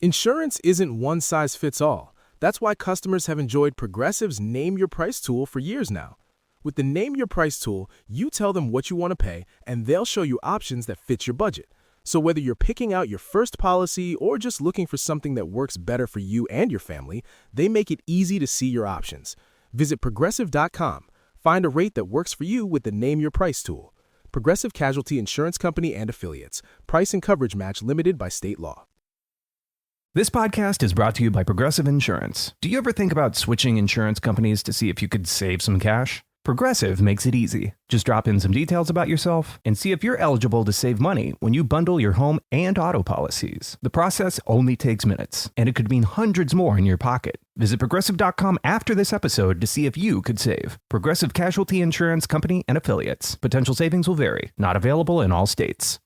Insurance isn't one size fits all. That's why customers have enjoyed Progressive's Name Your Price tool for years now. With the Name Your Price tool, you tell them what you want to pay, and they'll show you options that fit your budget. So whether you're picking out your first policy or just looking for something that works better for you and your family, they make it easy to see your options. Visit Progressive.com. Find a rate that works for you with the Name Your Price tool. Progressive Casualty Insurance Company and Affiliates. Price and coverage match limited by state law. This podcast is brought to you by Progressive Insurance. Do you ever think about switching insurance companies to see if you could save some cash? Progressive makes it easy. Just drop in some details about yourself and see if you're eligible to save money when you bundle your home and auto policies. The process only takes minutes, and it could mean hundreds more in your pocket. Visit Progressive.com after this episode to see if you could save. Progressive Casualty Insurance Company and Affiliates. Potential savings will vary. Not available in all states.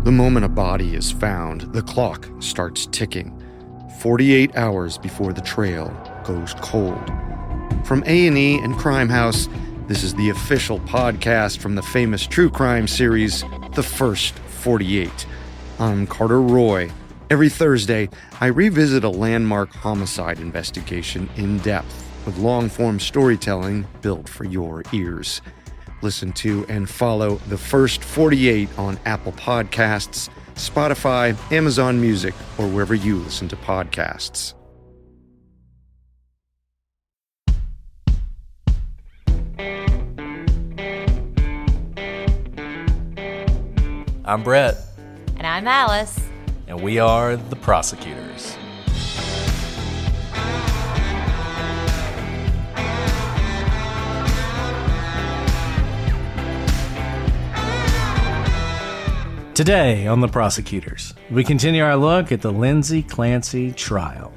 The moment a body is found, the clock starts ticking. 48 hours before the trail goes cold. From A&E and Crime House, this is the official podcast from the famous true crime series, The First 48. I'm Carter Roy. Every Thursday, I revisit a landmark homicide investigation in depth with long-form storytelling built for your ears. Listen to and follow The First 48 on Apple Podcasts, Spotify, Amazon Music, or wherever you listen to podcasts. I'm Brett. And I'm Alice. And we are the Prosecutors. Today on the Prosecutors, we continue our look at the Lindsay Clancy trial.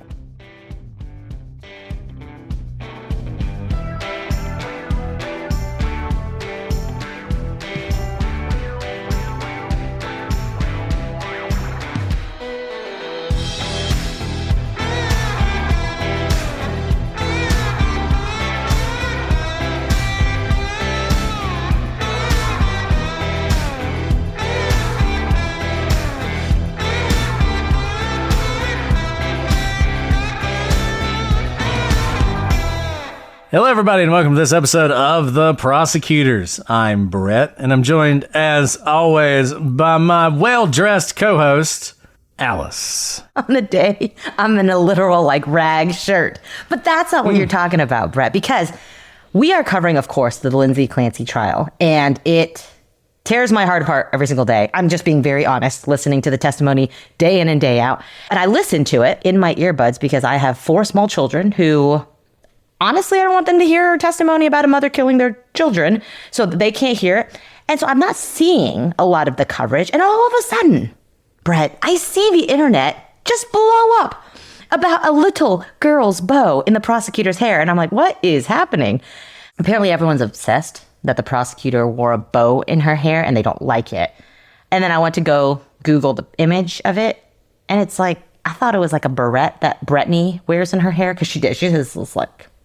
Hello, everybody, and welcome to this episode of The Prosecutors. I'm Brett, and I'm joined, as always, by my well-dressed co-host, Alice. On a day, I'm in a literal, rag shirt. But that's not what you're talking about, Brett, because we are covering, of course, the Lindsay Clancy trial, and it tears my heart apart every single day. I'm just being very honest, listening to the testimony day in and day out. And I listen to it in my earbuds because I have 4 small children who... honestly, I don't want them to hear her testimony about a mother killing their children, so that they can't hear it. And so I'm not seeing a lot of the coverage. And all of a sudden, Brett, I see the internet just blow up about a little girl's bow in the prosecutor's hair. And I'm like, what is happening? Apparently, everyone's obsessed that the prosecutor wore a bow in her hair, and they don't like it. And then I went to go Google the image of it, and it's like, I thought it was like a barrette that Brittany wears in her hair, because she did. She has this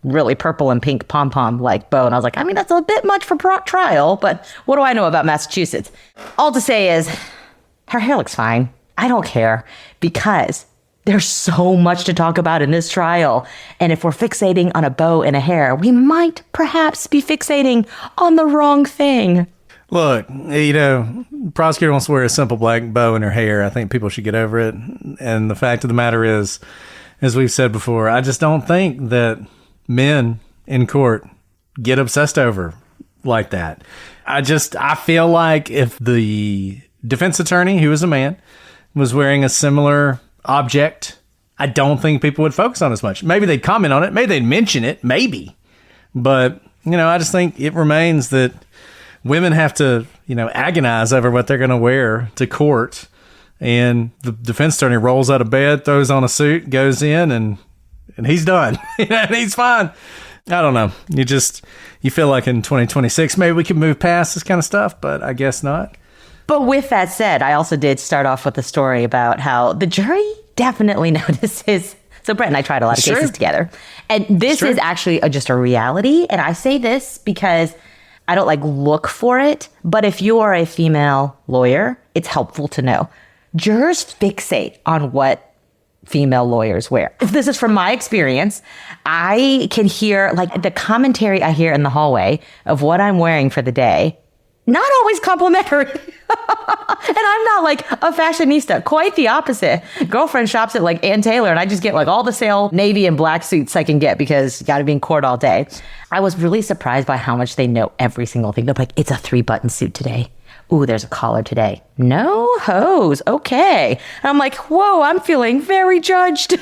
really purple and pink pom-pom bow. And I was like, I mean, that's a bit much for trial, but what do I know about Massachusetts? All to say is, her hair looks fine. I don't care, because there's so much to talk about in this trial. And if we're fixating on a bow and a hair, we might perhaps be fixating on the wrong thing. Look, the prosecutor wants to wear a simple black bow in her hair. I think people should get over it. And the fact of the matter is, as we've said before, I just don't think that men in court get obsessed over like that. I feel like if the defense attorney, who is a man, was wearing a similar object, I don't think people would focus on as much. Maybe they'd comment on it. Maybe they'd mention it. Maybe. But, I just think it remains that women have to, agonize over what they're going to wear to court. And the defense attorney rolls out of bed, throws on a suit, goes in, and he's done. And he's fine. I don't know. You feel like in 2026, maybe we can move past this kind of stuff, but I guess not. But with that said, I also did start off with a story about how the jury definitely notices. So Brett and I tried a lot of cases together. And this is actually just a reality. And I say this because I don't look for it. But if you are a female lawyer, it's helpful to know. jurors fixate on what female lawyers wear. This is from my experience. I can hear like the commentary I hear in the hallway of what I'm wearing for the day. Not always complimentary. And I'm not like a fashionista. Quite the opposite. Girlfriend shops at like Ann Taylor and I just get like all the sale navy and black suits I can get because you got to be in court all day. I was really surprised by how much they know every single thing. They're like, it's a 3-button suit today. Ooh, there's a collar today. No hose. Okay. And I'm like, whoa, I'm feeling very judged.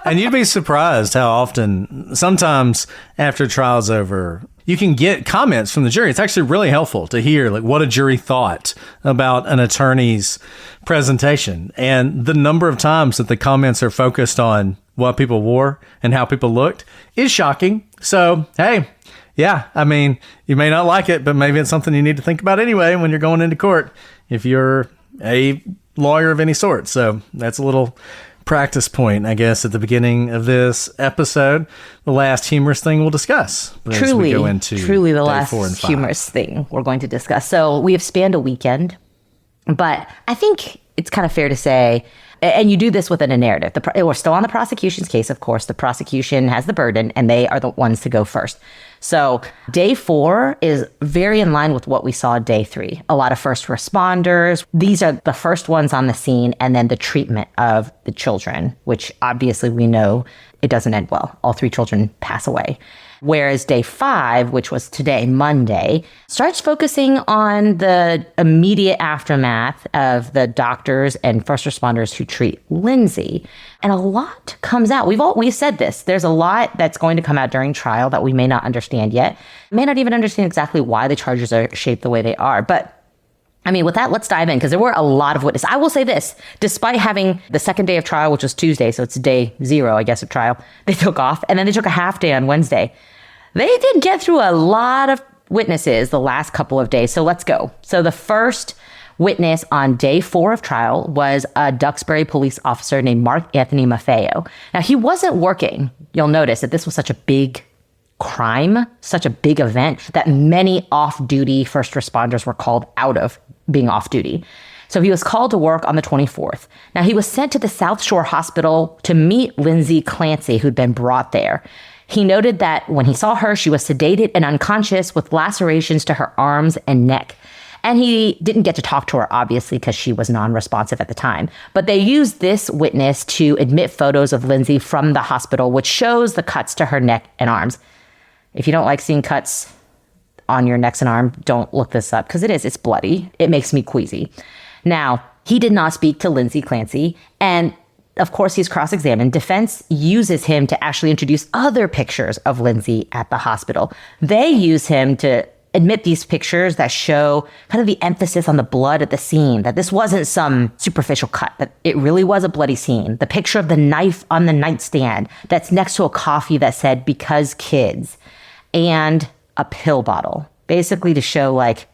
And you'd be surprised how often, sometimes after trial's over, you can get comments from the jury. It's actually really helpful to hear like what a jury thought about an attorney's presentation. And the number of times that the comments are focused on what people wore and how people looked is shocking. So, hey, yeah, I mean, you may not like it, but maybe it's something you need to think about anyway when you're going into court if you're a lawyer of any sort. So that's a little practice point, I guess, at the beginning of this episode. The last humorous thing we'll discuss as we go into truly the day last 4 and 5. humorous thing we're going to discuss. So we have spanned a weekend, but I think it's kind of fair to say, and you do this within a narrative. We're still on the prosecution's case, of course. The prosecution has the burden, and they are the ones to go first. So day 4 is very in line with what we saw day 3. A lot of first responders. These are the first ones on the scene, and then the treatment of the children, which obviously we know it doesn't end well. All 3 children pass away. Whereas day 5, which was today, Monday, starts focusing on the immediate aftermath of the doctors and first responders who treat Lindsay. And a lot comes out. We've said this. There's a lot that's going to come out during trial that we may not understand yet. May not even understand exactly why the charges are shaped the way they are. But I mean, with that, let's dive in because there were a lot of witnesses. I will say this, despite having the second day of trial, which was Tuesday, so it's day 0, I guess, of trial, they took off and then they took a half day on Wednesday. They did get through a lot of witnesses the last couple of days. So let's go. So the first witness on day 4 of trial was a Duxbury police officer named Mark Anthony Maffeo. Now, he wasn't working. You'll notice that this was such a big crime, such a big event that many off-duty first responders were called out of being off-duty. So he was called to work on the 24th. Now, he was sent to the South Shore Hospital to meet Lindsay Clancy, who'd been brought there. He noted that when he saw her, she was sedated and unconscious with lacerations to her arms and neck. And he didn't get to talk to her, obviously, because she was non-responsive at the time. But they used this witness to admit photos of Lindsay from the hospital, which shows the cuts to her neck and arms. If you don't like seeing cuts on your necks and arm, don't look this up, because it's bloody. It makes me queasy. Now, he did not speak to Lindsay Clancy, and of course, he's cross-examined. Defense uses him to actually introduce other pictures of Lindsay at the hospital. They use him to admit these pictures that show kind of the emphasis on the blood at the scene, that this wasn't some superficial cut, that it really was a bloody scene. The picture of the knife on the nightstand that's next to a coffee that said, "Because kids," and a pill bottle, basically to show like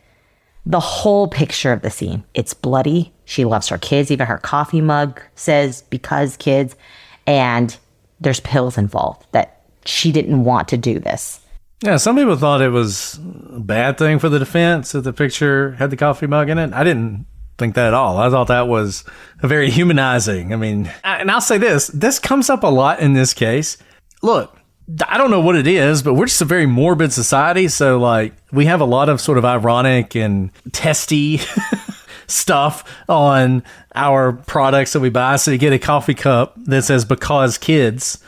the whole picture of the scene. It's bloody. She loves her kids. Even her coffee mug says, "Because kids." And there's pills involved, that she didn't want to do this. Yeah, some people thought it was a bad thing for the defense that the picture had the coffee mug in it. I didn't think that at all. I thought that was a very humanizing. I mean, and I'll say this comes up a lot in this case. Look, I don't know what it is, but we're just a very morbid society. So like we have a lot of sort of ironic and testy stuff on our products that we buy. So you get a coffee cup that says "Because kids."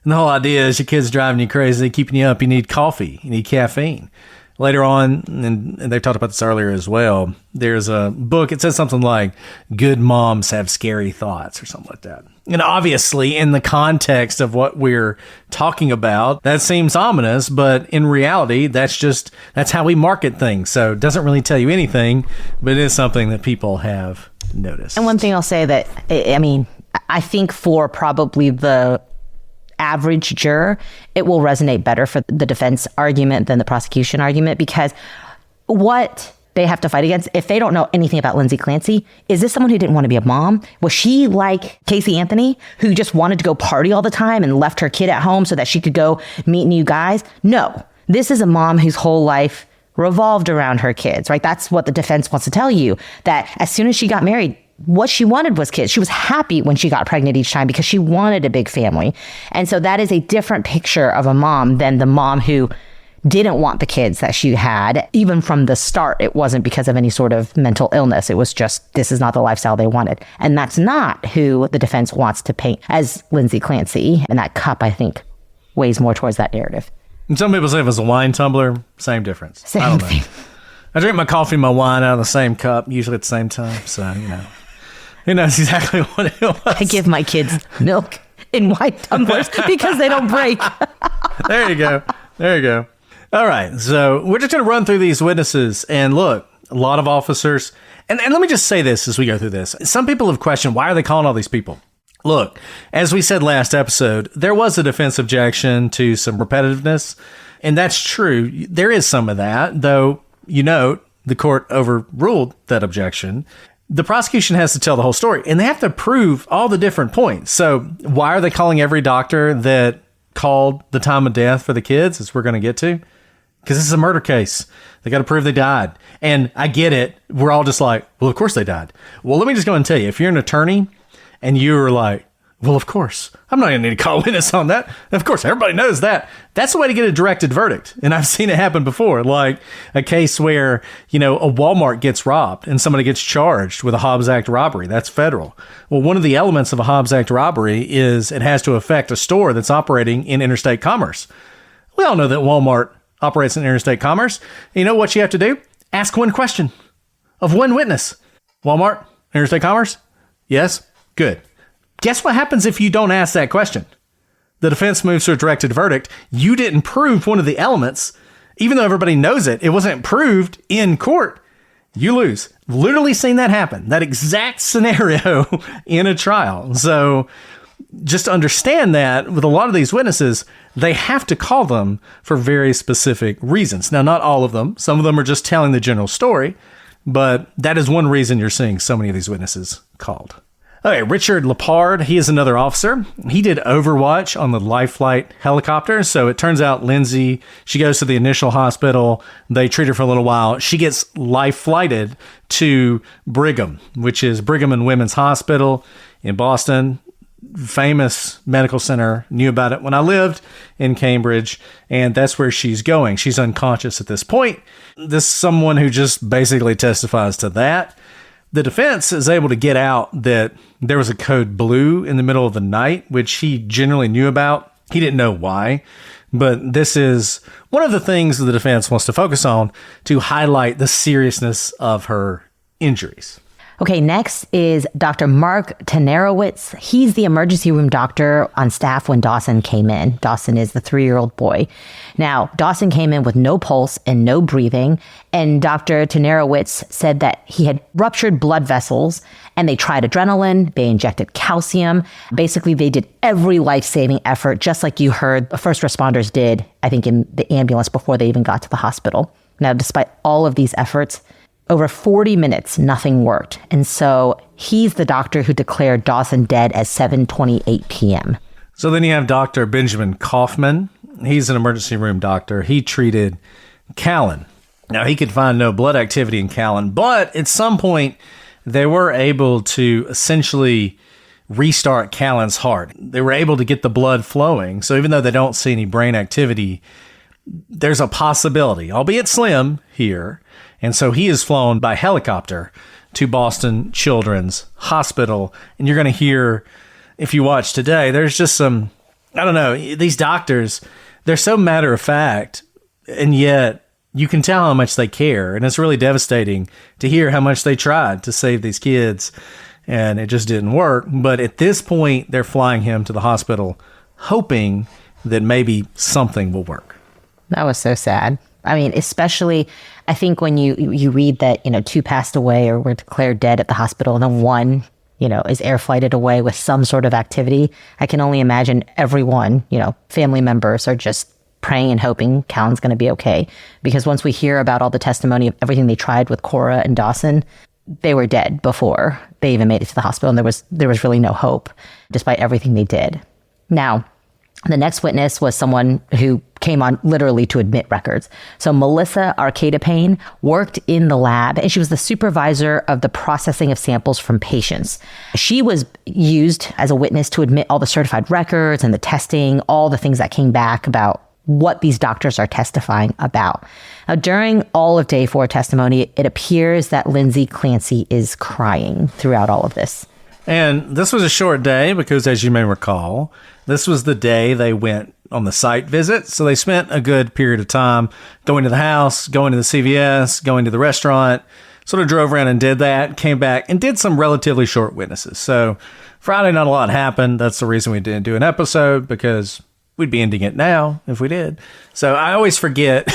And the whole idea is your kid's driving you crazy, keeping you up. You need coffee. You need caffeine. Later on, and they've talked about this earlier as well, there's a book. It says something like, "Good moms have scary thoughts," or something like that. And obviously, in the context of what we're talking about, that seems ominous. But in reality, that's how we market things. So it doesn't really tell you anything, but it is something that people have noticed. And one thing I'll say that, I mean, I think for probably the average juror, it will resonate better for the defense argument than the prosecution argument, because what they have to fight against, if they don't know anything about Lindsay Clancy, is this someone who didn't want to be a mom? Was she like Casey Anthony, who just wanted to go party all the time and left her kid at home so that she could go meet new guys? No, this is a mom whose whole life revolved around her kids, right? That's what the defense wants to tell you, that as soon as she got married, what she wanted was kids. She was happy when she got pregnant each time because she wanted a big family. And so that is a different picture of a mom than the mom who didn't want the kids that she had. Even from the start, it wasn't because of any sort of mental illness. It was just, this is not the lifestyle they wanted. And that's not who the defense wants to paint as Lindsay Clancy. And that cup, I think, weighs more towards that narrative. And some people say if it was a wine tumbler, same difference. Same I don't know. thing. I drink my coffee and my wine out of the same cup, usually at the same time. So, who knows exactly what it was. I give my kids milk in white tumblers because they don't break. There you go. All right, so we're just going to run through these witnesses, and look, a lot of officers, and let me just say this as we go through this. Some people have questioned, why are they calling all these people? Look, as we said last episode, there was a defense objection to some repetitiveness, and that's true. There is some of that, though, the court overruled that objection. The prosecution has to tell the whole story, and they have to prove all the different points. So why are they calling every doctor that called the time of death for the kids, as we're going to get to? Because this is a murder case. They got to prove they died. And I get it. We're all just like, well, of course they died. Well, let me just go and tell you, if you're an attorney and you're like, well, of course, I'm not going to need to call witness on that. Of course, everybody knows that. That's the way to get a directed verdict. And I've seen it happen before, like a case where, a Walmart gets robbed and somebody gets charged with a Hobbs Act robbery. That's federal. Well, one of the elements of a Hobbs Act robbery is it has to affect a store that's operating in interstate commerce. We all know that Walmart operates in interstate commerce. You know what you have to do? Ask one question of one witness. Walmart, interstate commerce? Yes? Good. Guess what happens if you don't ask that question? The defense moves to a directed verdict. You didn't prove one of the elements. Even though everybody knows it, it wasn't proved in court. You lose. Literally seen that happen. That exact scenario in a trial. So just to understand that with a lot of these witnesses, they have to call them for very specific reasons. Now, not all of them. Some of them are just telling the general story, but that is one reason you're seeing so many of these witnesses called. Okay, Richard Lepard, he is another officer. He did overwatch on the Life Flight helicopter. So it turns out Lindsay, she goes to the initial hospital. They treat her for a little while. She gets life flighted to Brigham, which is Brigham and Women's Hospital in Boston. Famous medical center. Knew about it when I lived in Cambridge, and that's where she's going. She's unconscious at this point. This is someone who just basically testifies to that. The defense is able to get out that there was a code blue in the middle of the night, which he generally knew about. He didn't know why, but this is one of the things that the defense wants to focus on to highlight the seriousness of her injuries. Okay, next is Dr. Mark Tenerowitz. He's the emergency room doctor on staff when Dawson came in. Dawson is the 3-year-old boy. Now, Dawson came in with no pulse and no breathing, and Dr. Tenerowitz said that he had ruptured blood vessels, and they tried adrenaline, they injected calcium. Basically, they did every life-saving effort, just like you heard the first responders did, I think, in the ambulance before they even got to the hospital. Now, despite all of these efforts, over 40 minutes, nothing worked. And so he's the doctor who declared Dawson dead at 7:28 p.m. So then you have Dr. Benjamin Kaufman. He's an emergency room doctor. He treated Callan. Now, he could find no blood activity in Callan, but at some point, they were able to essentially restart Callan's heart. They were able to get the blood flowing. So even though they don't see any brain activity, there's a possibility, albeit slim, here. And so he is flown by helicopter to Boston Children's Hospital. And you're going to hear, if you watch today, there's just some, I don't know, these doctors, they're so matter of fact, and yet you can tell how much they care. And it's really devastating to hear how much they tried to save these kids, and it just didn't work. But at this point, they're flying him to the hospital, hoping that maybe something will work. That was so sad. I mean, especially, I think when you read that, 2 passed away or were declared dead at the hospital, and then 1, is air flighted away with some sort of activity. I can only imagine everyone, family members are just praying and hoping Callan's going to be okay. Because once we hear about all the testimony of everything they tried with Cora and Dawson, they were dead before they even made it to the hospital. And there was really no hope, despite everything they did. Now, The next witness was someone who came on literally to admit records. So Melissa Arcadapane worked in the lab, and she was the supervisor of the processing of samples from patients. She was used as a witness to admit all the certified records and the testing, all the things that came back about what these doctors are testifying about. Now, during all of day 4 testimony, it appears that Lindsay Clancy is crying throughout all of this. And this was a short day because, as you may recall, this was the day they went on the site visit. So they spent a good period of time going to the house, going to the CVS, going to the restaurant, sort of drove around and did that, came back and did some relatively short witnesses. So Friday, not a lot happened. That's the reason we didn't do an episode, because we'd be ending it now if we did. So I always forget.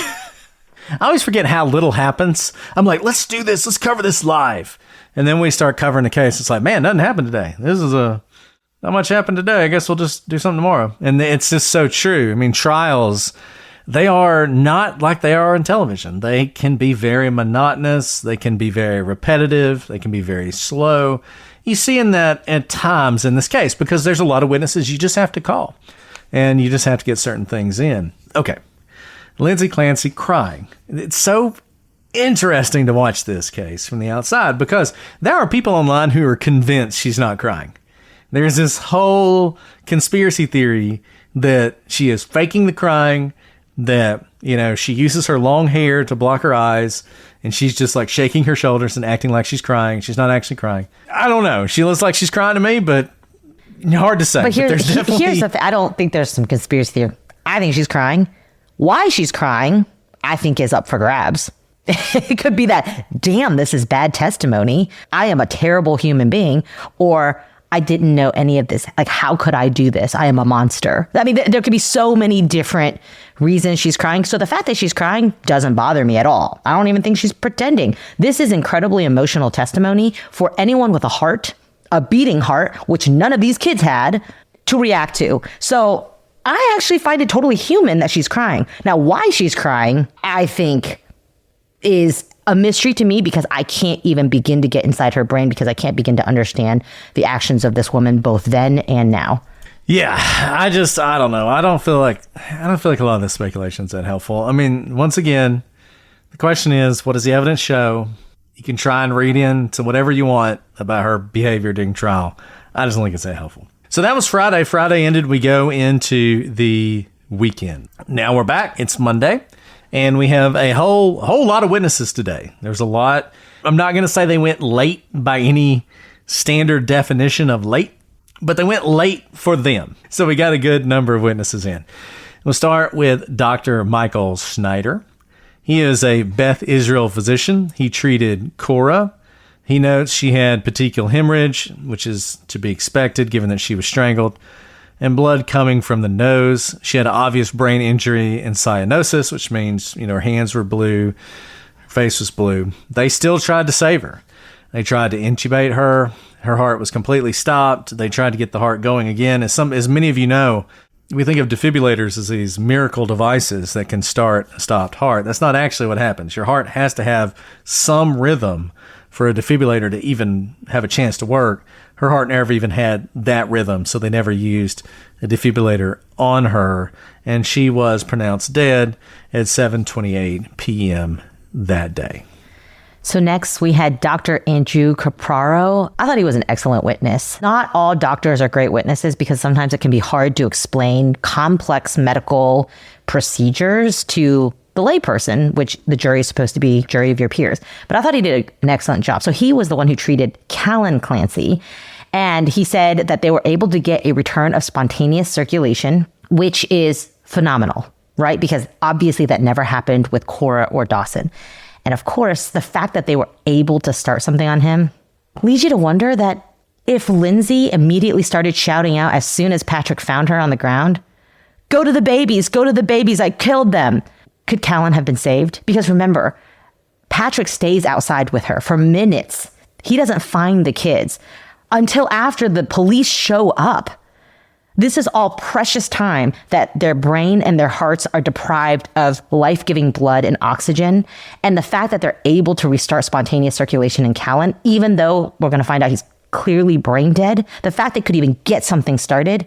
I always forget how little happens. I'm like, let's do this. Let's cover this live. And then we start covering the case. It's like, man, nothing happened today. Not much happened today. I guess we'll just do something tomorrow. And it's just so true. I mean, trials, they are not like they are on television. They can be very monotonous. They can be very repetitive. They can be very slow. You see in that at times in this case, because there's a lot of witnesses you just have to call. And you just have to get certain things in. Okay. Lindsay Clancy crying. It's so interesting to watch this case from the outside, because there are people online who are convinced she's not crying. There's this whole conspiracy theory that she is faking the crying, that, she uses her long hair to block her eyes, and she's just like shaking her shoulders and acting like she's crying. She's not actually crying. I don't know. She looks like she's crying to me, but hard to say. But here's the thing. I don't think there's some conspiracy theory. I think she's crying. Why she's crying, I think, is up for grabs. It could be that, damn, this is bad testimony. I am a terrible human being. Or I didn't know any of this. Like, how could I do this? I am a monster. I mean, there could be so many different reasons she's crying. So the fact that she's crying doesn't bother me at all. I don't even think she's pretending. This is incredibly emotional testimony for anyone with a heart, a beating heart, which none of these kids had, to react to. So I actually find it totally human that she's crying. Now, why she's crying, I think, is a mystery to me, because I can't even begin to get inside her brain, because I can't begin to understand the actions of this woman both then and now. Yeah, I don't know. I don't feel like a lot of this speculation is that helpful. I mean, once again, the question is, what does the evidence show? You can try and read into whatever you want about her behavior during trial. I just don't think it's that helpful. So that was Friday. Friday ended. We go into the weekend. Now we're back. It's Monday. And we have a whole lot of witnesses today. There's a lot. I'm not going to say they went late by any standard definition of late, but they went late for them. So we got a good number of witnesses in. We'll start with Dr. Michael Schneider. He is a Beth Israel physician. He treated Cora. He notes she had petechial hemorrhage, which is to be expected given that she was strangled, and blood coming from the nose. She had an obvious brain injury and cyanosis, which means, her hands were blue, her face was blue. They still tried to save her. They tried to intubate her. Her heart was completely stopped. They tried to get the heart going again. As many of you know, we think of defibrillators as these miracle devices that can start a stopped heart. That's not actually what happens. Your heart has to have some rhythm for a defibrillator to even have a chance to work. Her heart never even had that rhythm, so they never used a defibrillator on her, and she was pronounced dead at 7:28 p.m. that day. So next we had Dr. Andrew Capraro. I thought he was an excellent witness. Not all doctors are great witnesses, because sometimes it can be hard to explain complex medical procedures to the layperson, which the jury is supposed to be jury of your peers. But I thought he did an excellent job. So he was the one who treated Callan Clancy. And he said that they were able to get a return of spontaneous circulation, which is phenomenal, right? Because obviously that never happened with Cora or Dawson. And of course, the fact that they were able to start something on him leads you to wonder that if Lindsay immediately started shouting out as soon as Patrick found her on the ground, "Go to the babies, I killed them," could Callan have been saved? Because remember, Patrick stays outside with her for minutes. He doesn't find the kids until after the police show up. This is all precious time that their brain and their hearts are deprived of life-giving blood and oxygen. And the fact that they're able to restart spontaneous circulation in Callan, even though we're going to find out he's clearly brain dead, the fact they could even get something started,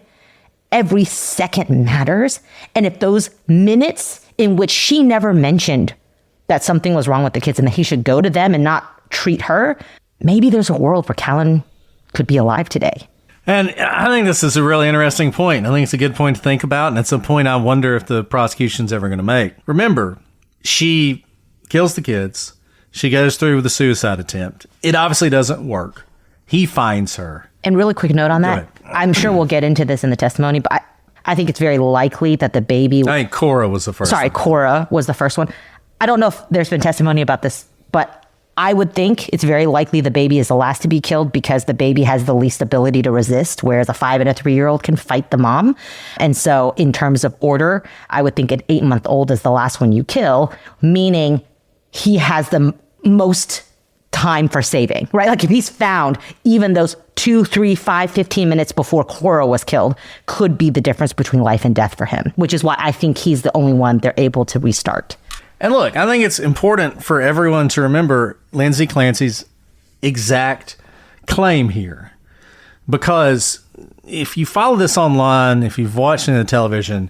every second matters, and if those minutes in which she never mentioned that something was wrong with the kids and that he should go to them and not treat her, maybe there's a world where Callan could be alive today. And I think this is a really interesting point. I think it's a good point to think about, and it's a point I wonder if the prosecution's ever going to make. Remember, she kills the kids. She goes through with a suicide attempt. It obviously doesn't work. He finds her. And really quick note on that. I'm sure we'll get into this in the testimony, but I think it's very likely that the baby... I think Cora was the first one. Cora was the first one. I don't know if there's been testimony about this, but I would think it's very likely the baby is the last to be killed because the baby has the least ability to resist, whereas a 5 and a 3-year-old can fight the mom. And so in terms of order, I would think an 8-month-old is the last one you kill, meaning he has the most time for saving, right? Like if he's found, even those 2, 3, 5, 15 minutes before Cora was killed could be the difference between life and death for him, which is why I think he's the only one they're able to restart. And look, I think it's important for everyone to remember Lindsay Clancy's exact claim here, because if you follow this online, if you've watched it on television,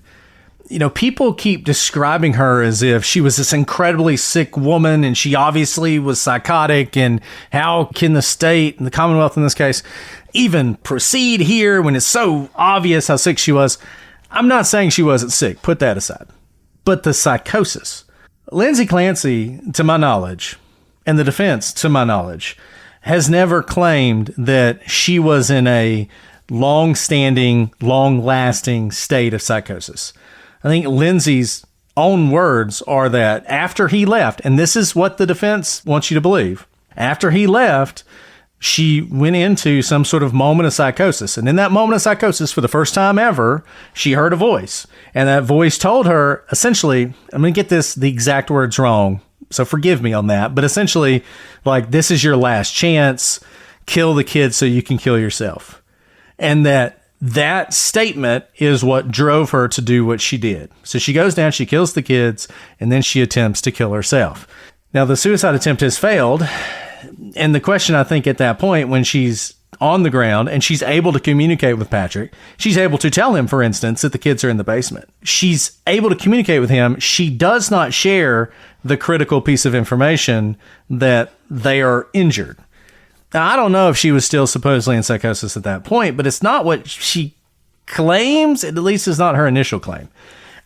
you know, people keep describing her as if she was this incredibly sick woman and she obviously was psychotic, and how can the state and the Commonwealth in this case even proceed here when it's so obvious how sick she was. I'm not saying she wasn't sick, put that aside, but the psychosis. Lindsay Clancy, to my knowledge, and the defense, to my knowledge, has never claimed that she was in a long-standing, long-lasting state of psychosis. I think Lindsay's own words are that after he left, and this is what the defense wants you to believe, after he left, she went into some sort of moment of psychosis. And in that moment of psychosis, for the first time ever, she heard a voice. And that voice told her, essentially, I'm going to get the exact words wrong, so forgive me on that, but essentially, like, this is your last chance, kill the kid so you can kill yourself. And that statement is what drove her to do what she did. So she goes down, she kills the kids, and then she attempts to kill herself. Now, the suicide attempt has failed. And the question, I think, at that point, when she's on the ground and she's able to communicate with Patrick, she's able to tell him, for instance, that the kids are in the basement. She's able to communicate with him. She does not share the critical piece of information that they are injured. Now, I don't know if she was still supposedly in psychosis at that point, but it's not what she claims. At least it's not her initial claim.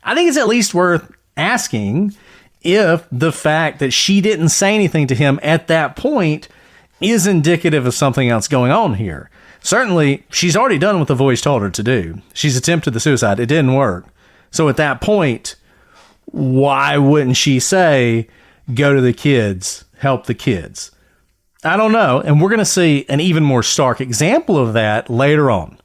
I think it's at least worth asking if the fact that she didn't say anything to him at that point is indicative of something else going on here. Certainly, she's already done what the voice told her to do. She's attempted the suicide. It didn't work. So at that point, why wouldn't she say, go to the kids, help the kids? I don't know. And we're going to see an even more stark example of that later on,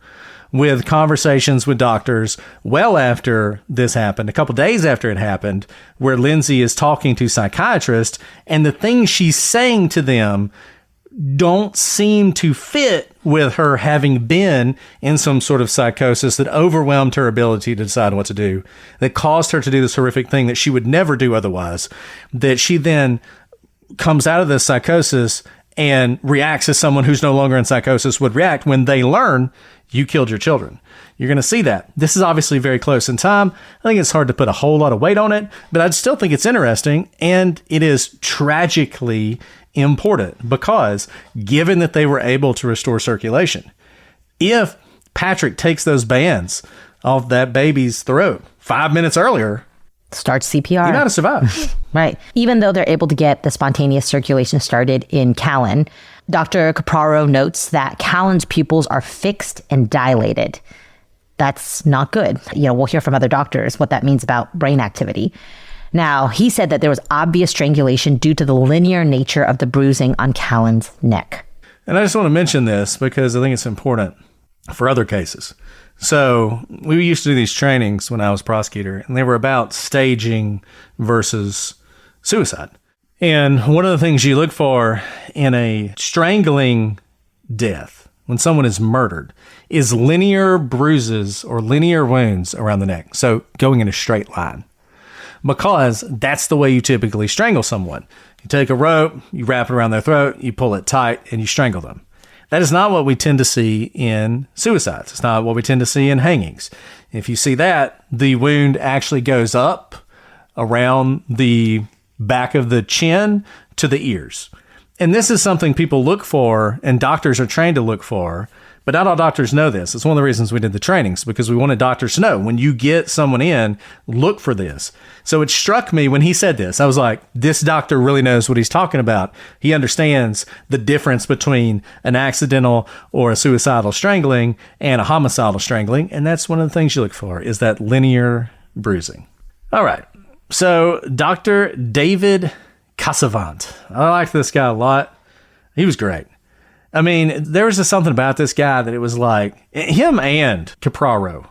with conversations with doctors well after this happened, a couple days after it happened, where Lindsay is talking to psychiatrists, and the things she's saying to them don't seem to fit with her having been in some sort of psychosis that overwhelmed her ability to decide what to do, that caused her to do this horrific thing that she would never do otherwise, that she then comes out of this psychosis and reacts as someone who's no longer in psychosis would react when they learn you killed your children. You're going to see that. This is obviously very close in time. I think it's hard to put a whole lot of weight on it, but I still think it's interesting, and it is tragically important because given that they were able to restore circulation, if Patrick takes those bands off that baby's throat 5 minutes earlier, starts CPR. You know how to survive. Right. Even though they're able to get the spontaneous circulation started in Callan, Dr. Capraro notes that Callan's pupils are fixed and dilated. That's not good. You know, we'll hear from other doctors what that means about brain activity. Now, he said that there was obvious strangulation due to the linear nature of the bruising on Callan's neck. And I just want to mention this because I think it's important for other cases. So we used to do these trainings when I was prosecutor, and they were about staging versus suicide. And one of the things you look for in a strangling death, when someone is murdered, is linear bruises or linear wounds around the neck. So going in a straight line, because that's the way you typically strangle someone. You take a rope, you wrap it around their throat, you pull it tight, and you strangle them. That is not what we tend to see in suicides. It's not what we tend to see in hangings. If you see that, the wound actually goes up around the back of the chin to the ears. And this is something people look for and doctors are trained to look for, but not all doctors know this. It's one of the reasons we did the trainings, because we wanted doctors to know when you get someone in, look for this. So it struck me when he said this. I was like, this doctor really knows what he's talking about. He understands the difference between an accidental or a suicidal strangling and a homicidal strangling. And that's one of the things you look for, is that linear bruising. All right. So Dr. David Casavant. I like this guy a lot. He was great. I mean, there was just something about this guy that it was like him and Capraro.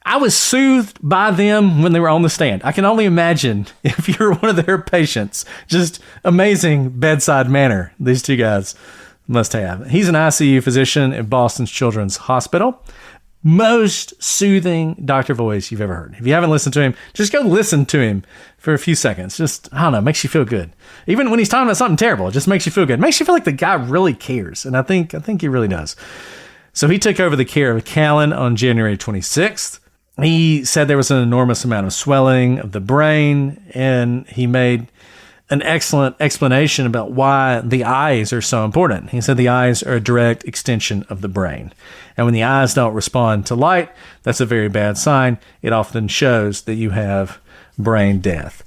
I was soothed by them when they were on the stand. I can only imagine if you're one of their patients, just amazing bedside manner these two guys must have. He's an ICU physician at Boston's Children's Hospital. Most soothing doctor voice you've ever heard. If you haven't listened to him, just go listen to him for a few seconds. Just, I don't know, makes you feel good. Even when he's talking about something terrible, it just makes you feel good. It makes you feel like the guy really cares. And I think he really does. So he took over the care of Callan on January 26th. He said there was an enormous amount of swelling of the brain, and he made an excellent explanation about why the eyes are so important. He said the eyes are a direct extension of the brain. And when the eyes don't respond to light, that's a very bad sign. It often shows that you have brain death.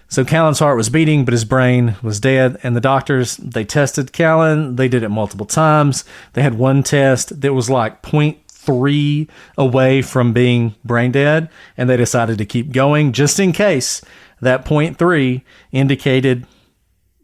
So Callan's heart was beating, but his brain was dead. And the doctors, they tested Callan. They did it multiple times. They had one test that was like 0.3 away from being brain dead. And they decided to keep going just in case that 0.3 indicated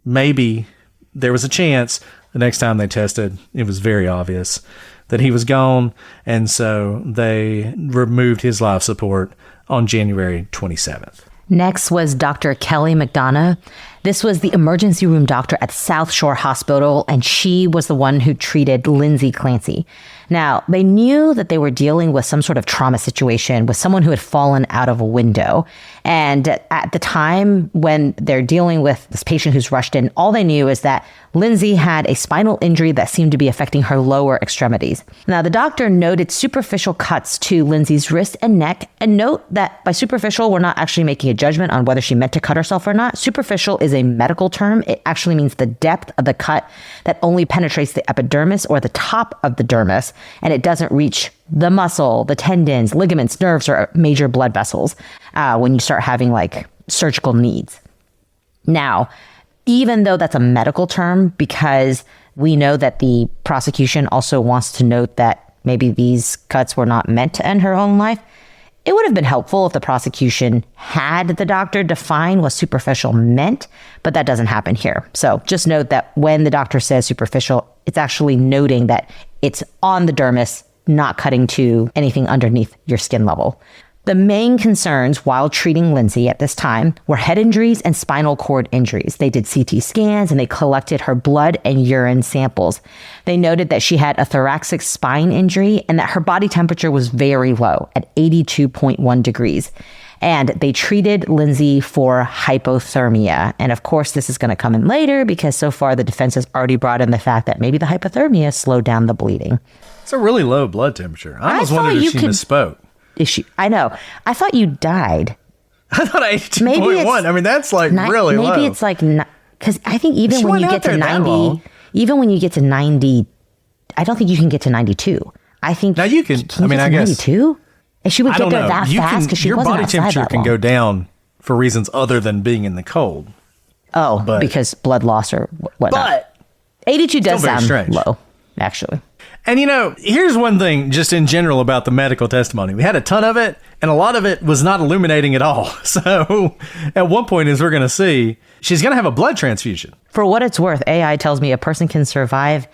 maybe there was a chance. The next time they tested, it was very obvious that he was gone. And so they removed his life support on January 27th. Next was Dr. Kelly McDonough. This was the emergency room doctor at South Shore Hospital, and she was the one who treated Lindsay Clancy. Now, they knew that they were dealing with some sort of trauma situation with someone who had fallen out of a window. And at the time when they're dealing with this patient who's rushed in, all they knew is that Lindsay had a spinal injury that seemed to be affecting her lower extremities. Now, the doctor noted superficial cuts to Lindsay's wrist and neck, and note that by superficial, we're not actually making a judgment on whether she meant to cut herself or not. Superficial is a medical term. It actually means the depth of the cut that only penetrates the epidermis or the top of the dermis, and it doesn't reach the muscle, the tendons, ligaments, nerves, or major blood vessels when you start having like surgical needs. Now, even though that's a medical term, because we know that the prosecution also wants to note that maybe these cuts were not meant to end her own life, it would have been helpful if the prosecution had the doctor define what superficial meant, but that doesn't happen here. So just note that when the doctor says superficial, it's actually noting that it's on the dermis, not cutting to anything underneath your skin level. The main concerns while treating Lindsay at this time were head injuries and spinal cord injuries. They did CT scans and they collected her blood and urine samples. They noted that she had a thoracic spine injury and that her body temperature was very low at 82.1 degrees. And they treated Lindsay for hypothermia. And of course, this is going to come in later because so far the defense has already brought in the fact that maybe the hypothermia slowed down the bleeding. It's a really low blood temperature. I almost wondered if she misspoke. I know. I thought you died. I thought 82.1. I mean, that's like really low. Maybe it's like, because I think even when you get to 90, even when you get to 90, I don't think you can get to 92. I think now you can. I mean, I guess 92. And she would get there that fast because she wasn't outside that long. Your body temperature can go down for reasons other than being in the cold. Oh, because blood loss or whatnot. But 82 does sound low, actually. And, you know, here's one thing just in general about the medical testimony. We had a ton of it, and a lot of it was not illuminating at all. So at one point, as we're going to see, she's going to have a blood transfusion. For what it's worth, AI tells me a person can survive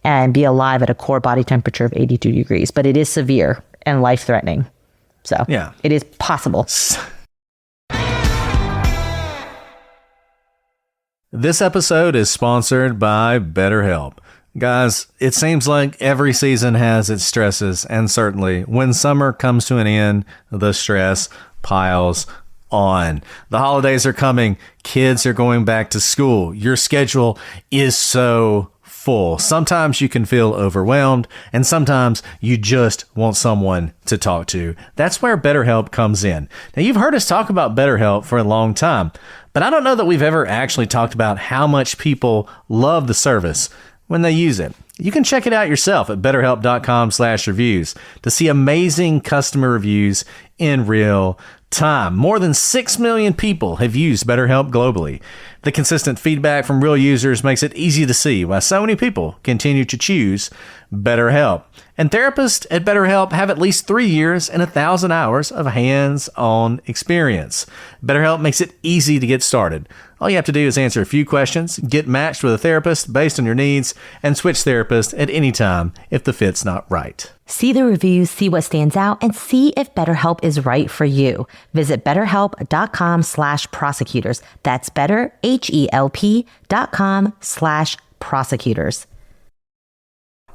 and be alive at a core body temperature of 82 degrees, but it is severe and life-threatening. So yeah, it is possible. This episode is sponsored by BetterHelp. Guys, it seems like every season has its stresses, and certainly when summer comes to an end, the stress piles on. The holidays are coming. Kids are going back to school. Your schedule is so full. Sometimes you can feel overwhelmed, and sometimes you just want someone to talk to. That's where BetterHelp comes in. Now, you've heard us talk about BetterHelp for a long time, but I don't know that we've ever actually talked about how much people love the service when they use it. You can check it out yourself at betterhelp.com/reviews to see amazing customer reviews in real time. More than 6 million people have used BetterHelp globally. The consistent feedback from real users makes it easy to see why so many people continue to choose BetterHelp. And therapists at BetterHelp have at least 3 years and 1,000 hours of hands-on experience. BetterHelp makes it easy to get started. All you have to do is answer a few questions, get matched with a therapist based on your needs, and switch therapists at any time if the fit's not right. See the reviews, see what stands out, and see if BetterHelp is right for you. Visit betterhelp.com/prosecutors. That's betterhelp.com/prosecutors.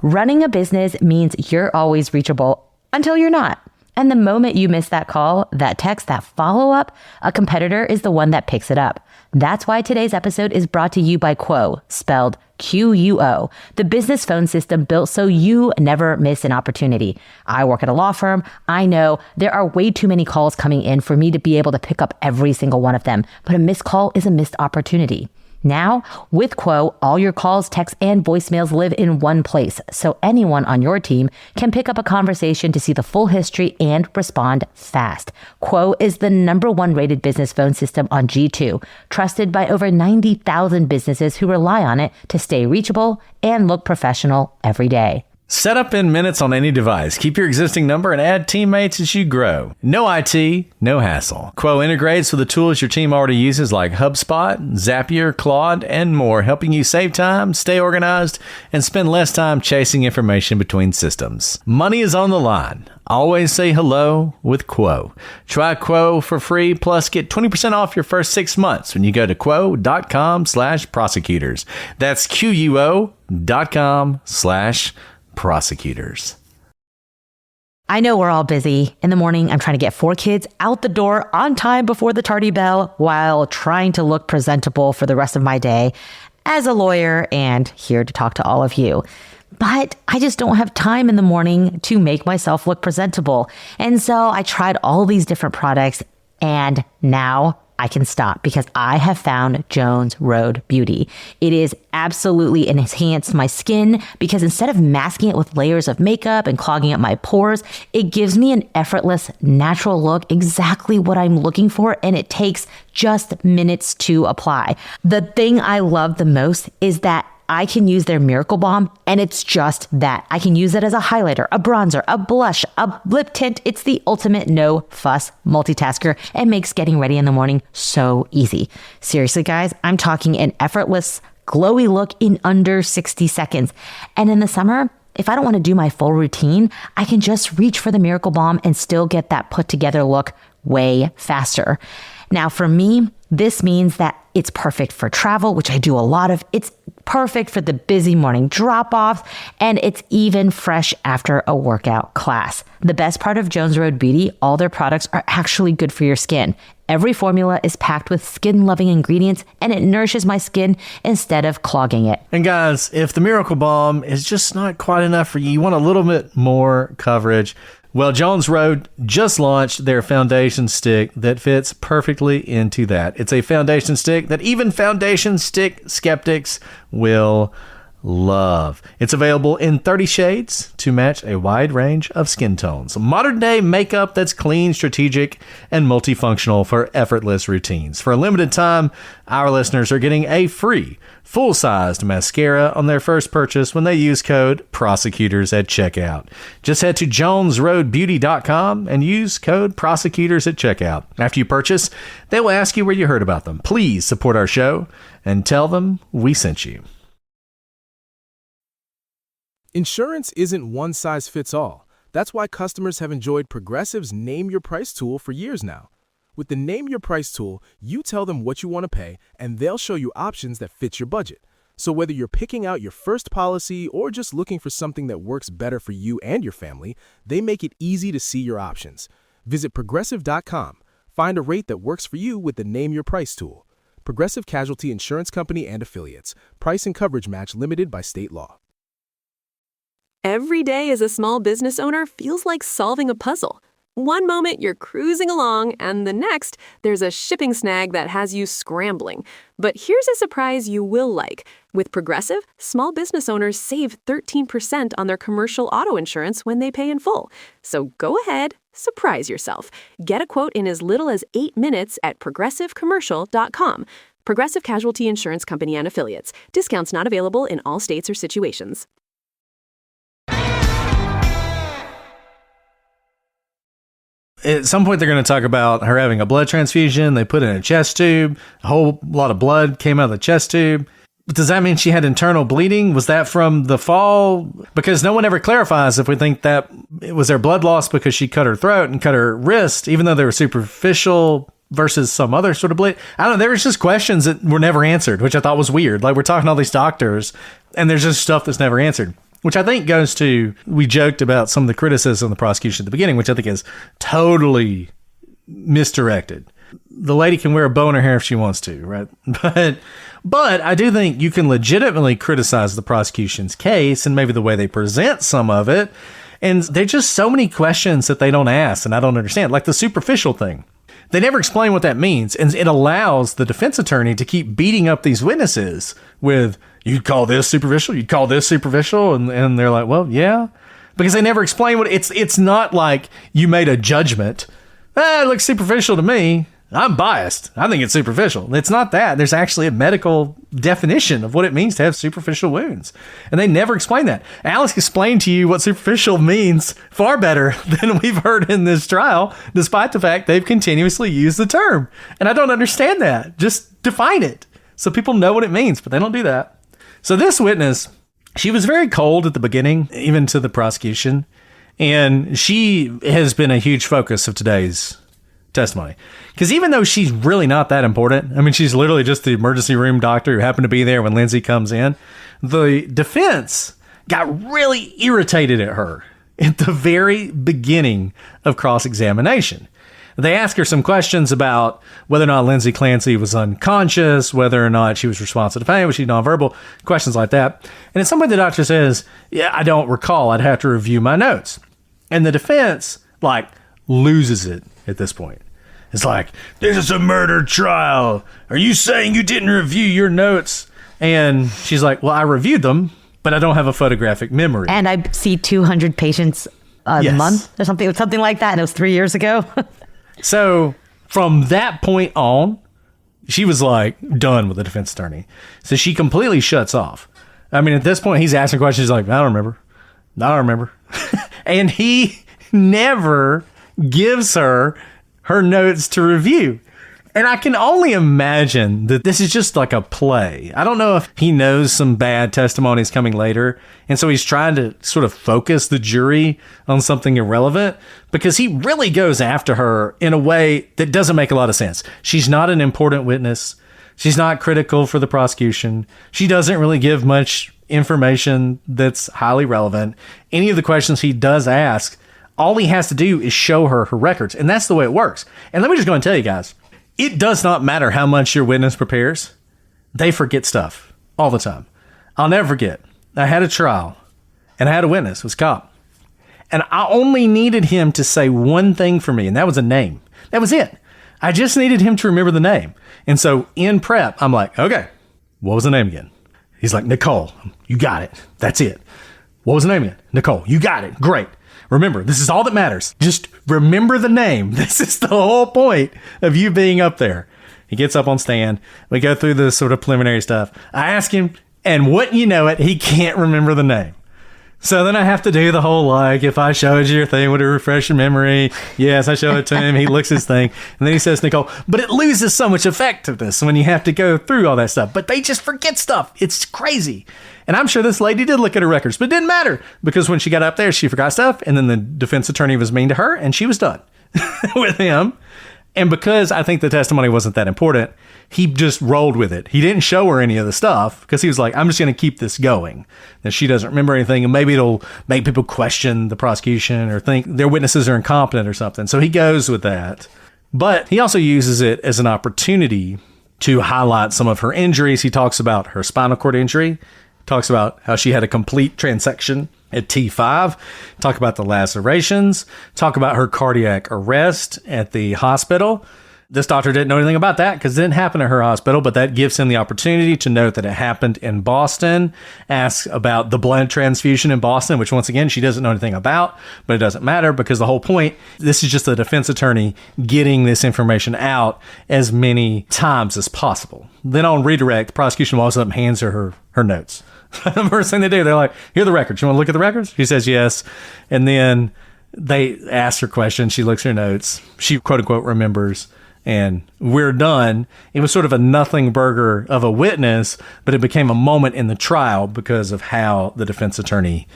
Running a business means you're always reachable until you're not. And the moment you miss that call, that text, that follow-up, a competitor is the one that picks it up. That's why today's episode is brought to you by Quo, spelled Quo, the business phone system built so you never miss an opportunity. I work at a law firm. I know there are way too many calls coming in for me to be able to pick up every single one of them, but a missed call is a missed opportunity. Now, with Quo, all your calls, texts, and voicemails live in one place, so anyone on your team can pick up a conversation to see the full history and respond fast. Quo is the #1 rated business phone system on G2, trusted by over 90,000 businesses who rely on it to stay reachable and look professional every day. Set up in minutes on any device. Keep your existing number and add teammates as you grow. No IT, no hassle. Quo integrates with the tools your team already uses like HubSpot, Zapier, Claude, and more, helping you save time, stay organized, and spend less time chasing information between systems. Money is on the line. Always say hello with Quo. Try Quo for free, plus get 20% off your first 6 months when you go to quo.com/prosecutors. That's QUO.com/prosecutors. I know we're all busy. In the morning, I'm trying to get 4 kids out the door on time before the tardy bell while trying to look presentable for the rest of my day as a lawyer and here to talk to all of you. But I just don't have time in the morning to make myself look presentable. And so I tried all these different products and now I can stop because I have found Jones Road Beauty. It is absolutely enhanced my skin because instead of masking it with layers of makeup and clogging up my pores, it gives me an effortless, natural look, exactly what I'm looking for, and it takes just minutes to apply. The thing I love the most is that I can use their Miracle Balm, and it's just that. I can use it as a highlighter, a bronzer, a blush, a lip tint. It's the ultimate no-fuss multitasker and makes getting ready in the morning so easy. Seriously, guys, I'm talking an effortless, glowy look in under 60 seconds. And in the summer, if I don't want to do my full routine, I can just reach for the Miracle Balm and still get that put-together look way faster. Now, for me, this means that it's perfect for travel, which I do a lot of. It's perfect for the busy morning drop-offs, and it's even fresh after a workout class. The best part of Jones Road Beauty, all their products are actually good for your skin. Every formula is packed with skin-loving ingredients, and it nourishes my skin instead of clogging it. And guys, if the Miracle Balm is just not quite enough for you, you want a little bit more coverage, well, Jones Road just launched their foundation stick that fits perfectly into that. It's a foundation stick that even foundation stick skeptics will love. It's available in 30 shades to match a wide range of skin tones. Modern day makeup that's clean, strategic, and multifunctional for effortless routines. For a limited time, our listeners are getting a free full-sized mascara on their first purchase when they use code PROSECUTORS at checkout. Just head to jonesroadbeauty.com and use code PROSECUTORS at checkout. After you purchase, they will ask you where you heard about them. Please support our show and tell them we sent you. Insurance isn't one size fits all. That's why customers have enjoyed Progressive's Name Your Price tool for years now. With the Name Your Price tool, you tell them what you want to pay, and they'll show you options that fit your budget. So whether you're picking out your first policy or just looking for something that works better for you and your family, they make it easy to see your options. Visit Progressive.com. Find a rate that works for you with the Name Your Price tool. Progressive Casualty Insurance Company and Affiliates. Price and coverage match limited by state law. Every day as a small business owner feels like solving a puzzle. One moment you're cruising along, and the next, there's a shipping snag that has you scrambling. But here's a surprise you will like. With Progressive, small business owners save 13% on their commercial auto insurance when they pay in full. So go ahead, surprise yourself. Get a quote in as little as 8 minutes at progressivecommercial.com. Progressive Casualty Insurance Company and Affiliates. Discounts not available in all states or situations. At some point, they're going to talk about her having a blood transfusion. They put in a chest tube. A whole lot of blood came out of the chest tube. But does that mean she had internal bleeding? Was that from the fall? Because no one ever clarifies if we think that it was their blood loss because she cut her throat and cut her wrist, even though they were superficial versus some other sort of bleed. I don't know. There was just questions that were never answered, which I thought was weird. Like, we're talking to all these doctors, and there's just stuff that's never answered. Which I think goes to, we joked about some of the criticism of the prosecution at the beginning, which I think is totally misdirected. The lady can wear a bow in her hair if she wants to, right? But I do think you can legitimately criticize the prosecution's case and maybe the way they present some of it. And there's just so many questions that they don't ask, and I don't understand. Like the superficial thing. They never explain what that means. And it allows the defense attorney to keep beating up these witnesses with, you'd call this superficial, you'd call this superficial. And they're like, well, yeah. Because they never explain what it's not like you made a judgment. It looks superficial to me. I'm biased. I think it's superficial. It's not that. There's actually a medical definition of what it means to have superficial wounds. And they never explain that. Alex explained to you what superficial means far better than we've heard in this trial, despite the fact they've continuously used the term. And I don't understand that. Just define it so people know what it means, but they don't do that. So this witness, she was very cold at the beginning, even to the prosecution. And she has been a huge focus of today's testimony. Because even though she's really not that important, I mean, she's literally just the emergency room doctor who happened to be there when Lindsay comes in, the defense got really irritated at her at the very beginning of cross-examination. They ask her some questions about whether or not Lindsay Clancy was unconscious, whether or not she was responsive to pain, was she nonverbal, questions like that. And at some point the doctor says, yeah, I don't recall. I'd have to review my notes. And the defense, loses it at this point. It's like, this is a murder trial. Are you saying you didn't review your notes? And she's like, well, I reviewed them, but I don't have a photographic memory. And I see 200 patients a month or something like that. And it was 3 years ago. So from that point on, she was done with the defense attorney. So she completely shuts off. I mean, at this point, he's asking questions like, I don't remember. And he never gives her notes to review. And I can only imagine that this is just like a play. I don't know if he knows some bad testimonies coming later, and so he's trying to sort of focus the jury on something irrelevant, because he really goes after her in a way that doesn't make a lot of sense. She's not an important witness. She's not critical for the prosecution. She doesn't really give much information that's highly relevant. Any of the questions he does ask, all he has to do is show her records, and that's the way it works. And let me just go and tell you guys, it does not matter how much your witness prepares. They forget stuff all the time. I'll never forget. I had a trial, and I had a witness. It was a cop. And I only needed him to say one thing for me, and that was a name. That was it. I just needed him to remember the name. And so in prep, I'm like, okay, what was the name again? He's like, Nicole. You got it. That's it. What was the name again? Nicole. You got it. Great. Remember, this is all that matters. Just remember the name. This is the whole point of you being up there. He gets up on stand. We go through the sort of preliminary stuff. I ask him, and wouldn't you know it, he can't remember the name. So then I have to do the whole, if I showed you your thing, would it refresh your memory? Yes, I show it to him. He looks his thing. And then he says, Nicole, but it loses so much effectiveness when you have to go through all that stuff. But they just forget stuff. It's crazy. And I'm sure this lady did look at her records, but it didn't matter, because when she got up there, she forgot stuff. And then the defense attorney was mean to her, and she was done with him. And because I think the testimony wasn't that important, he just rolled with it. He didn't show her any of the stuff, because he was like, I'm just going to keep this going. That she doesn't remember anything, and maybe it'll make people question the prosecution or think their witnesses are incompetent or something. So he goes with that. But he also uses it as an opportunity to highlight some of her injuries. He talks about her spinal cord injury, talks about how she had a complete transection at T5, talk about the lacerations, talk about her cardiac arrest at the hospital. This doctor didn't know anything about that because it didn't happen at her hospital, but that gives him the opportunity to note that it happened in Boston, asks about the blood transfusion in Boston, which once again, she doesn't know anything about, but it doesn't matter because the whole point, this is just the defense attorney getting this information out as many times as possible. Then on redirect, the prosecution walks up and hands her notes. The first thing they do, they're like, here are the records. You want to look at the records? She says yes. And then they ask her questions. She looks at her notes. She, quote unquote, remembers. And we're done. It was sort of a nothing burger of a witness, but it became a moment in the trial because of how the defense attorney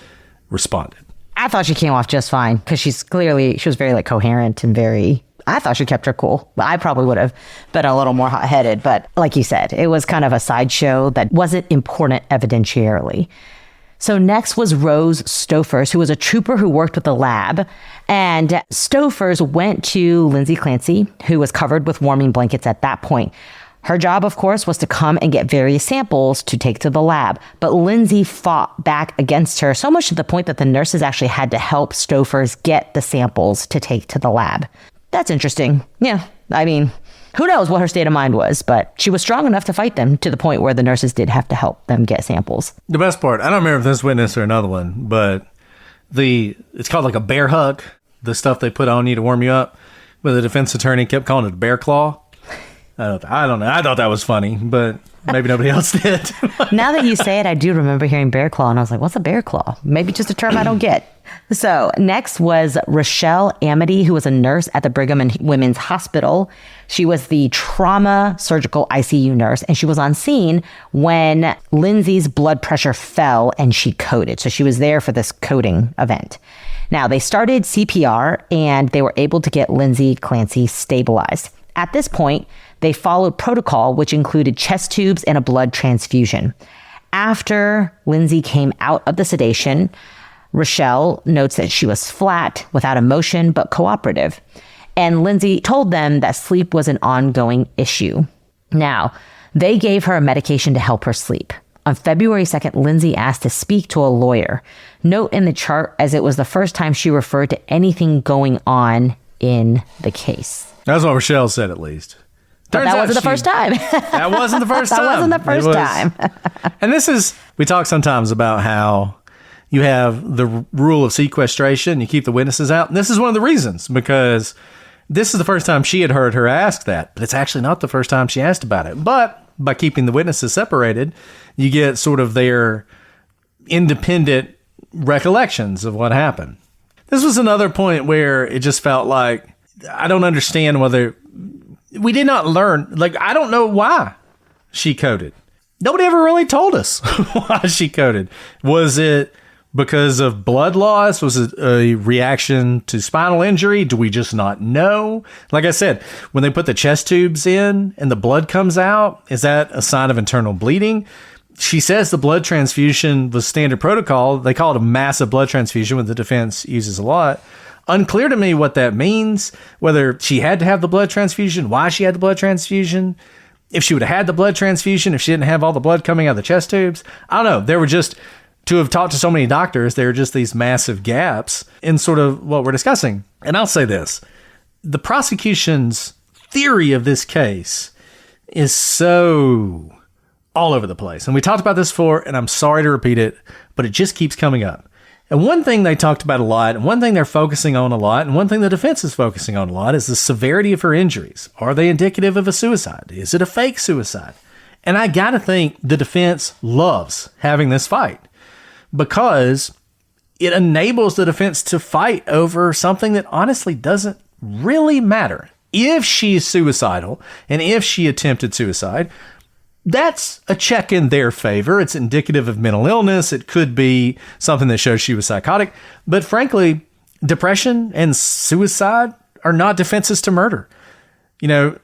responded. I thought she came off just fine because she was very coherent and I thought she kept her cool. I probably would have been a little more hot-headed, but like you said, it was kind of a sideshow that wasn't important evidentiarily. So next was Rose Stofers, who was a trooper who worked with the lab. And Stofers went to Lindsay Clancy, who was covered with warming blankets at that point. Her job, of course, was to come and get various samples to take to the lab. But Lindsay fought back against her, so much to the point that the nurses actually had to help Stofers get the samples to take to the lab. That's interesting. Yeah, I mean, who knows what her state of mind was, but she was strong enough to fight them to the point where the nurses did have to help them get samples. The best part, I don't remember if this witness or another one, but it's called like a bear hug, the stuff they put on you to warm you up, but the defense attorney kept calling it a bear claw. I don't know. I thought that was funny, but maybe nobody else did. Now that you say it, I do remember hearing bear claw, and I was like, what's a bear claw? Maybe just a term I don't get. So next was Rochelle Amity, who was a nurse at the Brigham and Women's Hospital. She was the trauma surgical ICU nurse, and she was on scene when Lindsay's blood pressure fell and she coded. So she was there for this coding event. Now, they started CPR, and they were able to get Lindsay Clancy stabilized. At this point, they followed protocol, which included chest tubes and a blood transfusion. After Lindsay came out of the sedation, Rochelle notes that she was flat, without emotion, but cooperative. And Lindsay told them that sleep was an ongoing issue. Now, they gave her a medication to help her sleep. On February 2nd, Lindsay asked to speak to a lawyer. Note in the chart, as it was the first time she referred to anything going on in the case. That's what Rochelle said, at least. But that wasn't the first time. That wasn't the first time. That wasn't the first time. And we talk sometimes about how you have the rule of sequestration. You keep the witnesses out. And this is one of the reasons, because this is the first time she had heard her ask that. But it's actually not the first time she asked about it. But by keeping the witnesses separated, you get sort of their independent recollections of what happened. This was another point where it just felt like, I don't understand whether we did not learn. Like, I don't know why she coded. Nobody ever really told us why she coded. Was it because of blood loss? Was it a reaction to spinal injury? Do we just not know? Like I said, when they put the chest tubes in and the blood comes out, is that a sign of internal bleeding? She says the blood transfusion was standard protocol. They call it a massive blood transfusion, what the defense uses a lot. Unclear to me what that means, whether she had to have the blood transfusion, why she had the blood transfusion, if she would have had the blood transfusion, if she didn't have all the blood coming out of the chest tubes. I don't know. There were just, to have talked to so many doctors, there are just these massive gaps in sort of what we're discussing. And I'll say this, the prosecution's theory of this case is so all over the place. And we talked about this before, and I'm sorry to repeat it, but it just keeps coming up. And one thing they talked about a lot, and one thing they're focusing on a lot, and one thing the defense is focusing on a lot is the severity of her injuries. Are they indicative of a suicide? Is it a fake suicide? And I got to think the defense loves having this fight because it enables the defense to fight over something that honestly doesn't really matter. If she's suicidal and if she attempted suicide, that's a check in their favor. It's indicative of mental illness. It could be something that shows she was psychotic. But frankly, depression and suicide are not defenses to murder. You know,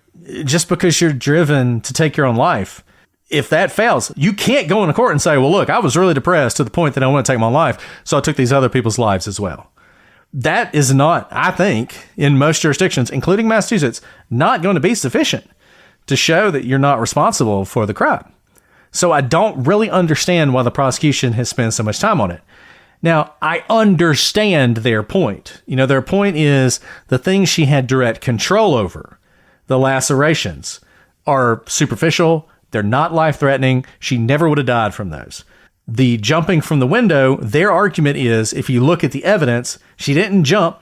just because you're driven to take your own life, if that fails, you can't go into court and say, well, look, I was really depressed to the point that I want to take my life, so I took these other people's lives as well. That is not, I think, in most jurisdictions, including Massachusetts, not going to be sufficient to show that you're not responsible for the crime. So I don't really understand why the prosecution has spent so much time on it. Now, I understand their point. Their point is the things she had direct control over, the lacerations, are superficial. They're not life-threatening. She never would have died from those. The jumping from the window, their argument is, if you look at the evidence, she didn't jump.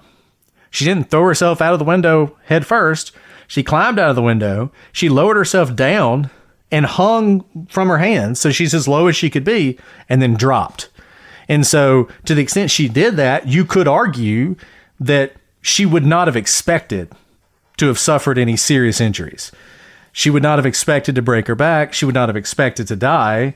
She didn't throw herself out of the window head first. She climbed out of the window. She lowered herself down and hung from her hands, so she's as low as she could be, and then dropped. And so to the extent she did that, you could argue that she would not have expected to have suffered any serious injuries. She would not have expected to break her back. She would not have expected to die.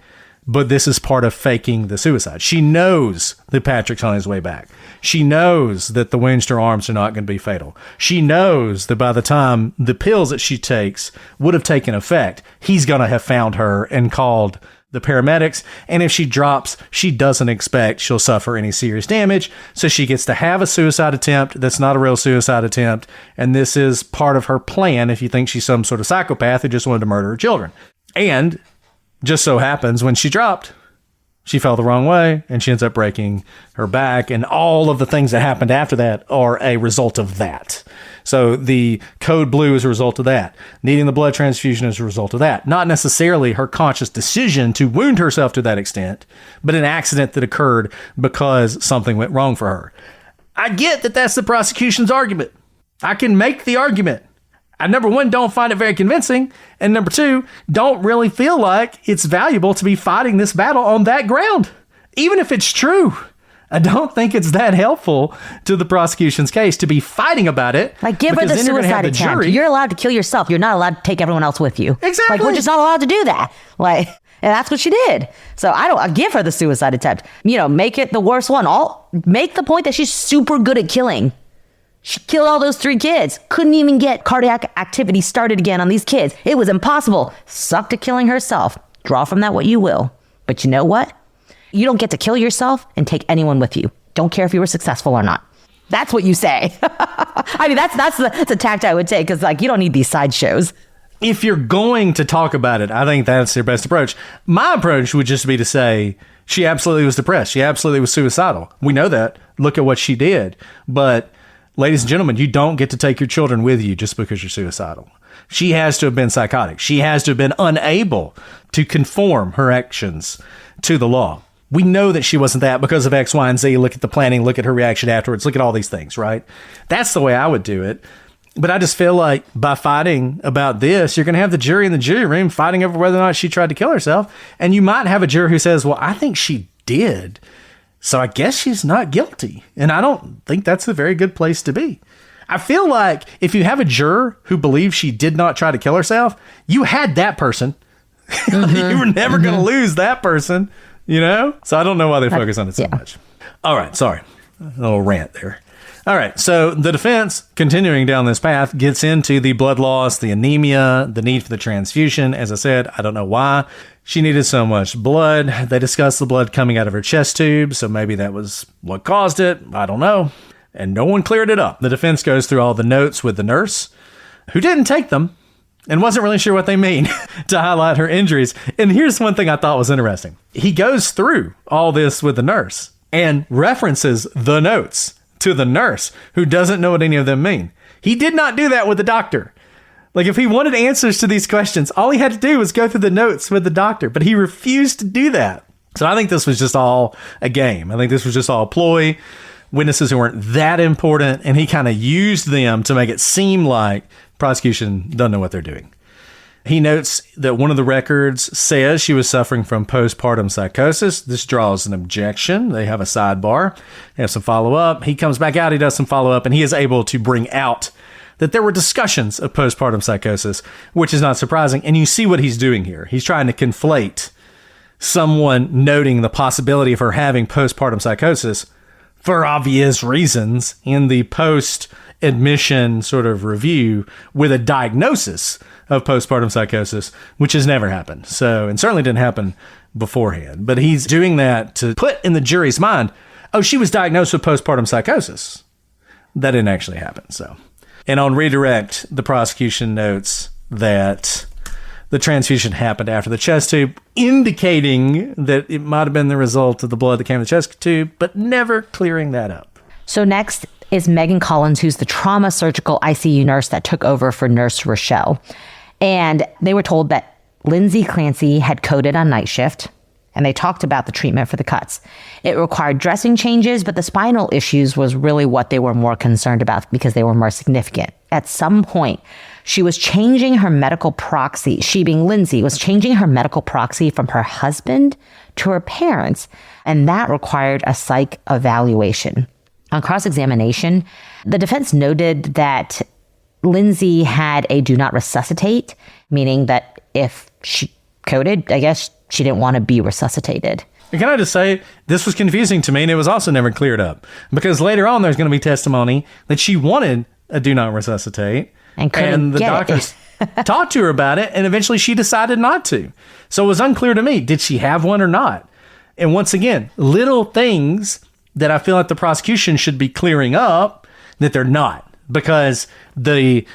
But this is part of faking the suicide. She knows that Patrick's on his way back. She knows that the wounds to her arms are not going to be fatal. She knows that by the time the pills that she takes would have taken effect, he's going to have found her and called the paramedics. And if she drops, she doesn't expect she'll suffer any serious damage. So she gets to have a suicide attempt that's not a real suicide attempt. And this is part of her plan if you think she's some sort of psychopath who just wanted to murder her children. And just so happens when she dropped, she fell the wrong way and she ends up breaking her back. And all of the things that happened after that are a result of that. So the code blue is a result of that. Needing the blood transfusion is a result of that. Not necessarily her conscious decision to wound herself to that extent, but an accident that occurred because something went wrong for her. I get that that's the prosecution's argument. I can make the argument. I, number one, don't find it very convincing. And number two, don't really feel like it's valuable to be fighting this battle on that ground. Even if it's true, I don't think it's that helpful to the prosecution's case to be fighting about it. Like, give her the suicide attempt. You're allowed to kill yourself. You're not allowed to take everyone else with you. Exactly. Like, we're just not allowed to do that. Like, and that's what she did. So I give her the suicide attempt. Make it the worst one. Make the point that she's super good at killing. She killed all those 3 kids. Couldn't even get cardiac activity started again on these kids. It was impossible. Sucked at killing herself. Draw from that what you will. But you know what? You don't get to kill yourself and take anyone with you. Don't care if you were successful or not. That's what you say. I mean, that's the tact I would take, because you don't need these sideshows. If you're going to talk about it, I think that's your best approach. My approach would just be to say she absolutely was depressed. She absolutely was suicidal. We know that. Look at what she did. But ladies and gentlemen, you don't get to take your children with you just because you're suicidal. She has to have been psychotic. She has to have been unable to conform her actions to the law. We know that she wasn't that because of X, Y, and Z. Look at the planning. Look at her reaction afterwards. Look at all these things, right? That's the way I would do it. But I just feel like by fighting about this, you're going to have the jury in the jury room fighting over whether or not she tried to kill herself. And you might have a juror who says, well, I think she did, so I guess she's not guilty. And I don't think that's a very good place to be. I feel like if you have a juror who believes she did not try to kill herself, you had that person. Mm-hmm. You were never going to lose that person, So I don't know why they focus on it so much. All right. Sorry. A little rant there. All right. So the defense, continuing down this path, gets into the blood loss, the anemia, the need for the transfusion. As I said, I don't know why she needed so much blood. They discussed the blood coming out of her chest tube, so maybe that was what caused it. I don't know. And no one cleared it up. The defense goes through all the notes with the nurse, who didn't take them and wasn't really sure what they mean, to highlight her injuries. And here's one thing I thought was interesting. He goes through all this with the nurse and references the notes to the nurse, who doesn't know what any of them mean. He did not do that with the doctor. Like, if he wanted answers to these questions, all he had to do was go through the notes with the doctor, but he refused to do that. So I think this was just all a game. I think this was just all a ploy. Witnesses who weren't that important, and he kind of used them to make it seem like prosecution doesn't know what they're doing. He notes that one of the records says she was suffering from postpartum psychosis. This draws an objection. They have a sidebar. They have some follow-up. He comes back out. He does some follow-up, and he is able to bring out that there were discussions of postpartum psychosis, which is not surprising. And you see what he's doing here. He's trying to conflate someone noting the possibility of her having postpartum psychosis for obvious reasons in the post-admission sort of review with a diagnosis of postpartum psychosis, which has never happened. So, and certainly didn't happen beforehand. But he's doing that to put in the jury's mind, oh, she was diagnosed with postpartum psychosis. That didn't actually happen. So, and on redirect, the prosecution notes that the transfusion happened after the chest tube, indicating that it might have been the result of the blood that came in the chest tube, but never clearing that up. So next is Megan Collins, who's the trauma surgical ICU nurse that took over for Nurse Rochelle. And they were told that Lindsay Clancy had coded on night shift, and they talked about the treatment for the cuts. It required dressing changes, but the spinal issues was really what they were more concerned about because they were more significant. At some point, she was changing her medical proxy. She, being Lindsay, was changing her medical proxy from her husband to her parents, and that required a psych evaluation. On cross-examination, the defense noted that Lindsay had a do not resuscitate, meaning that if she coded, I guess she didn't want to be resuscitated. And can I just say, this was confusing to me, and it was also never cleared up. Because later on, there's going to be testimony that she wanted a do not resuscitate, and the doctors talked to her about it, and eventually she decided not to. So it was unclear to me, did she have one or not? And once again, little things that I feel like the prosecution should be clearing up that they're not. Because she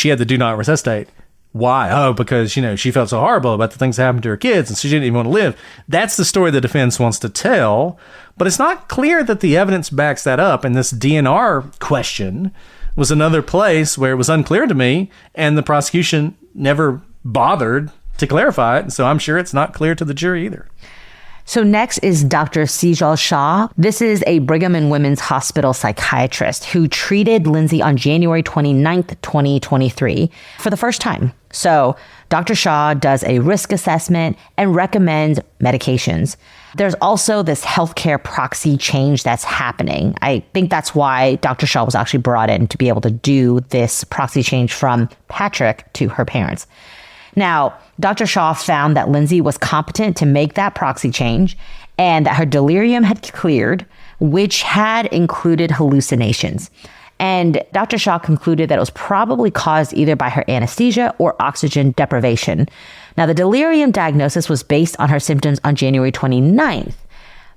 had the do not resuscitate. Why? Oh, because, she felt so horrible about the things that happened to her kids and she didn't even want to live. That's the story the defense wants to tell, but it's not clear that the evidence backs that up. And this DNR question was another place where it was unclear to me and the prosecution never bothered to clarify it. And so I'm sure it's not clear to the jury either. So next is Dr. Sejal Shah. This is a Brigham and Women's Hospital psychiatrist who treated Lindsay on January 29th, 2023 for the first time. So Dr. Shah does a risk assessment and recommends medications. There's also this healthcare proxy change that's happening. I think that's why Dr. Shah was actually brought in to be able to do this proxy change from Patrick to her parents. Now, Dr. Shah found that Lindsay was competent to make that proxy change and that her delirium had cleared, which had included hallucinations. And Dr. Shah concluded that it was probably caused either by her anesthesia or oxygen deprivation. Now, the delirium diagnosis was based on her symptoms on January 29th.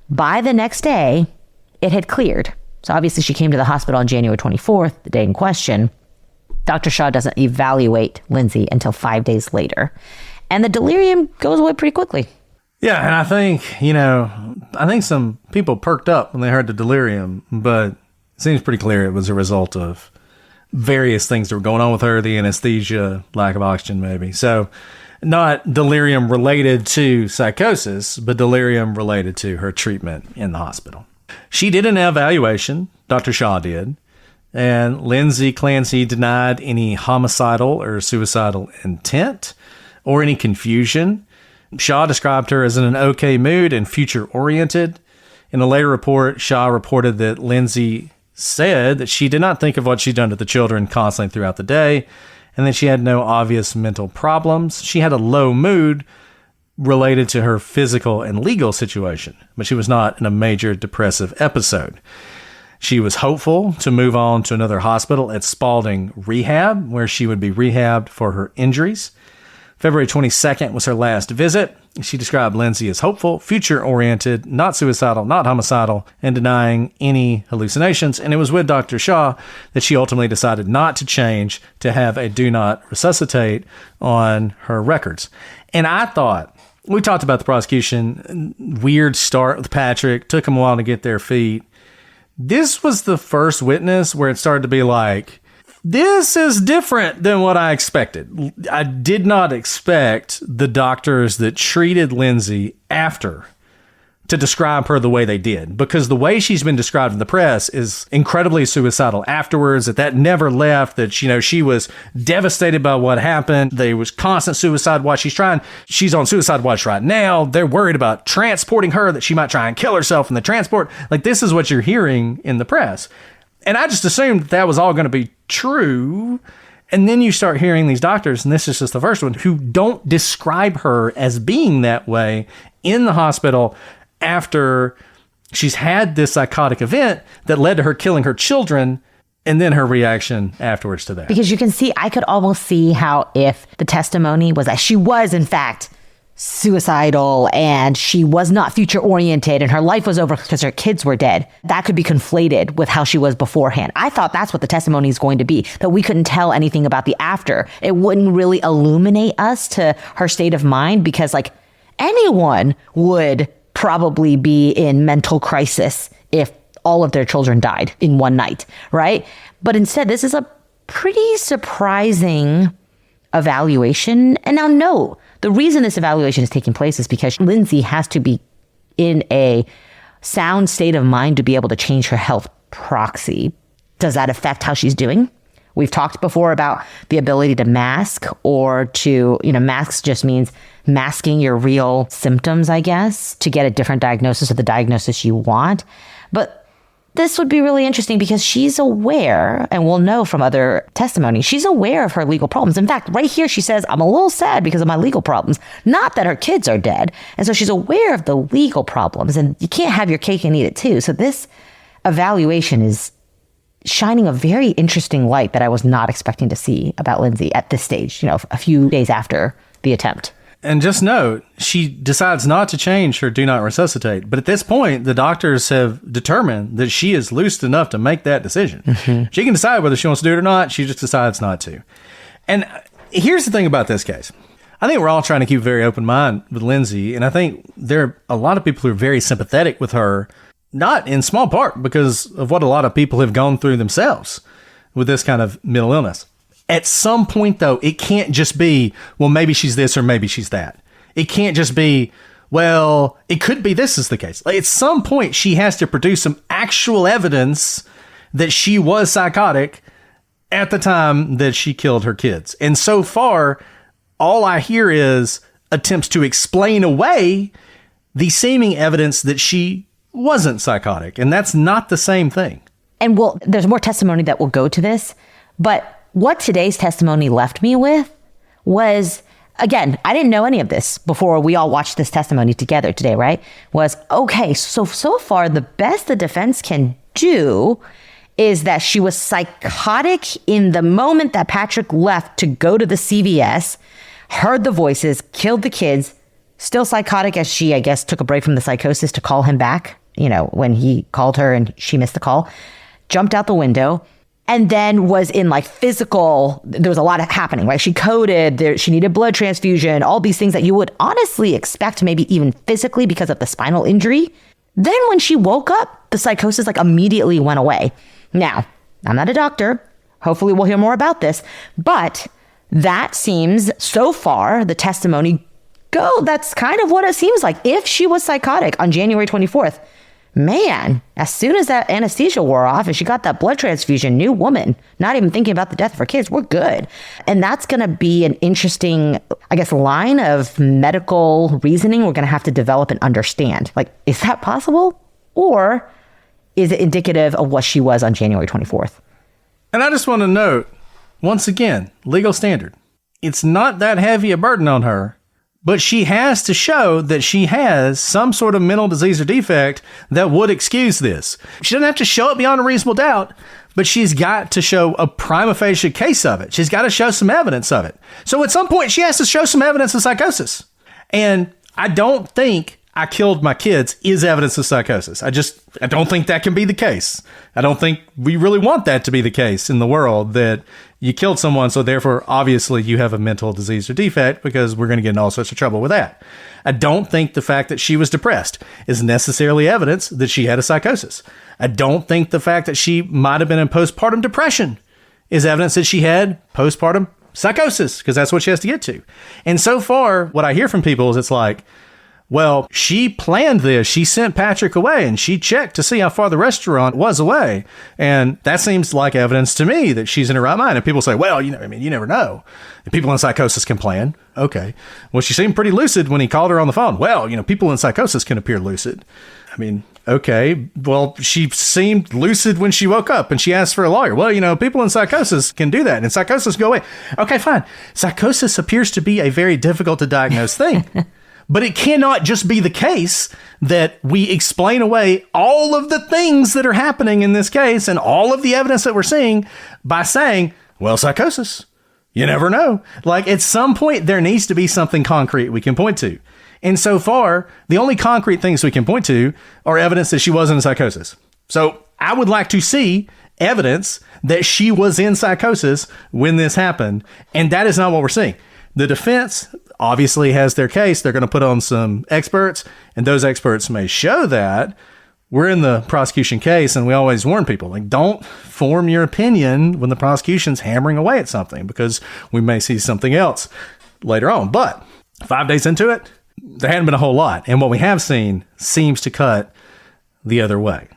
By the next day, it had cleared. So obviously she came to the hospital on January 24th, the day in question. Dr. Shah doesn't evaluate Lindsay until 5 days later. And the delirium goes away pretty quickly. Yeah, and I think some people perked up when they heard the delirium, but it seems pretty clear it was a result of various things that were going on with her, the anesthesia, lack of oxygen maybe. So not delirium related to psychosis, but delirium related to her treatment in the hospital. She did an evaluation, Dr. Shah did, and Lindsay Clancy denied any homicidal or suicidal intent or any confusion. Shah described her as in an okay mood and future-oriented. In a later report, Shah reported that Lindsay said that she did not think of what she'd done to the children constantly throughout the day and that she had no obvious mental problems. She had a low mood related to her physical and legal situation, but she was not in a major depressive episode. She was hopeful to move on to another hospital at Spalding Rehab, where she would be rehabbed for her injuries. February 22nd was her last visit. She described Lindsay as hopeful, future-oriented, not suicidal, not homicidal, and denying any hallucinations. And it was with Dr. Shah that she ultimately decided not to change to have a do not resuscitate on her records. And I thought, we talked about the prosecution, weird start with Patrick, took them a while to get their feet. This was the first witness where it started to be like, this is different than what I expected. I did not expect the doctors that treated Lindsay after to describe her the way they did, because the way she's been described in the press is incredibly suicidal afterwards, that never left, that, she was devastated by what happened. There was constant suicide watch. She's on suicide watch right now. They're worried about transporting her, that she might try and kill herself in the transport. Like, this is what you're hearing in the press. And I just assumed that was all going to be true. And then you start hearing these doctors, and this is just the first one, who don't describe her as being that way in the hospital after she's had this psychotic event that led to her killing her children, and then her reaction afterwards to that. Because you can see, I could almost see how if the testimony was that she was, in fact, suicidal and she was not future oriented and her life was over because her kids were dead. That could be conflated with how she was beforehand. I thought that's what the testimony is going to be, that we couldn't tell anything about the after. It wouldn't really illuminate us to her state of mind because like anyone would probably be in mental crisis if all of their children died in one night, right? But instead, this is a pretty surprising evaluation. And now, no, the reason this evaluation is taking place is because Lindsay has to be in a sound state of mind to be able to change her health proxy. Does that affect how she's doing? We've talked before about the ability to mask or to, masks just means masking your real symptoms, I guess, to get a different diagnosis or the diagnosis you want. But this would be really interesting because she's aware, and we'll know from other testimony, she's aware of her legal problems. In fact, right here, she says, I'm a little sad because of my legal problems, not that her kids are dead. And so she's aware of the legal problems, and you can't have your cake and eat it too. So this evaluation is shining a very interesting light that I was not expecting to see about Lindsay at this stage, a few days after the attempt. And just note, she decides not to change her do not resuscitate. But at this point, the doctors have determined that she is lucid enough to make that decision. Mm-hmm. She can decide whether she wants to do it or not. She just decides not to. And here's the thing about this case. I think we're all trying to keep a very open mind with Lindsay. And I think there are a lot of people who are very sympathetic with her, not in small part because of what a lot of people have gone through themselves with this kind of mental illness. At some point, though, it can't just be, well, maybe she's this or maybe she's that. It can't just be, well, it could be this is the case. Like, at some point, she has to produce some actual evidence that she was psychotic at the time that she killed her kids. And so far, all I hear is attempts to explain away the seeming evidence that she wasn't psychotic. And that's not the same thing. And well, there's more testimony that will go to this, but what today's testimony left me with was, again, I didn't know any of this before we all watched this testimony together today, right? Was, okay, so far the best the defense can do is that she was psychotic in the moment that Patrick left to go to the CVS, heard the voices, killed the kids, still psychotic as she, I guess, took a break from the psychosis to call him back, when he called her and she missed the call, jumped out the window, and then was in like physical, there was a lot happening, right? She coded, she needed blood transfusion, all these things that you would honestly expect, maybe even physically because of the spinal injury. Then when she woke up, the psychosis like immediately went away. Now, I'm not a doctor. Hopefully we'll hear more about this, but that seems so far, the testimony that's kind of what it seems like. If she was psychotic on January 24th, man, as soon as that anesthesia wore off and she got that blood transfusion, new woman, not even thinking about the death of her kids, we're good. And that's going to be an interesting, I guess, line of medical reasoning we're going to have to develop and understand. Like, is that possible? Or is it indicative of what she was on January 24th? And I just want to note, once again, legal standard. It's not that heavy a burden on her, but she has to show that she has some sort of mental disease or defect that would excuse this. She doesn't have to show it beyond a reasonable doubt, but she's got to show a prima facie case of it. She's got to show some evidence of it. So at some point, she has to show some evidence of psychosis. And I don't think I killed my kids is evidence of psychosis. I don't think that can be the case. I don't think we really want that to be the case in the world, that you killed someone, so therefore, obviously, you have a mental disease or defect, because we're going to get in all sorts of trouble with that. I don't think the fact that she was depressed is necessarily evidence that she had a psychosis. I don't think the fact that she might have been in postpartum depression is evidence that she had postpartum psychosis, because that's what she has to get to. And so far, what I hear from people is it's like, well, she planned this. She sent Patrick away and she checked to see how far the restaurant was away. And that seems like evidence to me that she's in her right mind. And people say, well, you never know. People in psychosis can plan. Okay. Well, she seemed pretty lucid when he called her on the phone. Well, people in psychosis can appear lucid. Okay. Well, she seemed lucid when she woke up and she asked for a lawyer. Well, people in psychosis can do that and psychosis go away. Okay, fine. Psychosis appears to be a very difficult to diagnose thing. But it cannot just be the case that we explain away all of the things that are happening in this case and all of the evidence that we're seeing by saying, well, psychosis, you never know. Like, at some point, there needs to be something concrete we can point to. And so far, the only concrete things we can point to are evidence that she was in psychosis. So I would like to see evidence that she was in psychosis when this happened. And that is not what we're seeing. The defense obviously has their case. They're going to put on some experts, and those experts may show that. We're in the prosecution case, and we always warn people, like, don't form your opinion when the prosecution's hammering away at something, because we may see something else later on. But 5 days into it, there hadn't been a whole lot. And what we have seen seems to cut the other way.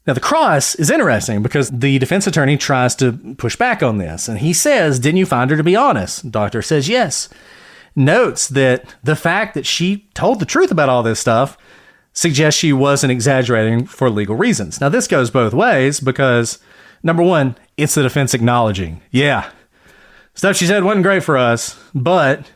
Now, the cross is interesting because the defense attorney tries to push back on this. And he says, didn't you find her to be honest? Doctor says yes. Notes that the fact that she told the truth about all this stuff suggests she wasn't exaggerating for legal reasons. Now, this goes both ways because, number one, it's the defense acknowledging, yeah, stuff she said wasn't great for us, but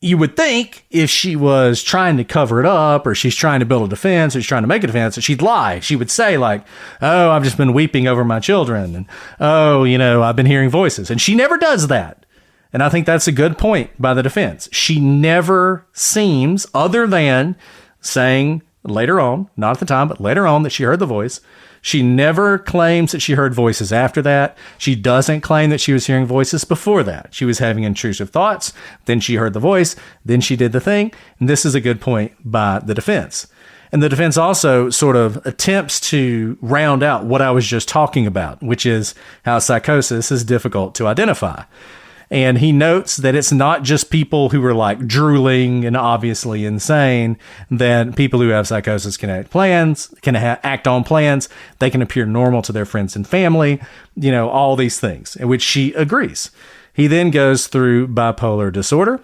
you would think if she was trying to cover it up, or she's trying to build a defense, or she's trying to make a defense, that she'd lie. She would say, like, oh, I've just been weeping over my children, and oh, I've been hearing voices. And she never does that. And I think that's a good point by the defense. She never seems, other than saying later on, not at the time, but later on, that she heard the voice. She never claims that she heard voices after that. She doesn't claim that she was hearing voices before that. She was having intrusive thoughts. Then she heard the voice. Then she did the thing. And this is a good point by the defense. And the defense also sort of attempts to round out what I was just talking about, which is how psychosis is difficult to identify. And he notes that it's not just people who are like drooling and obviously insane, that people who have psychosis can act on plans. They can appear normal to their friends and family, all these things, in which she agrees. He then goes through bipolar disorder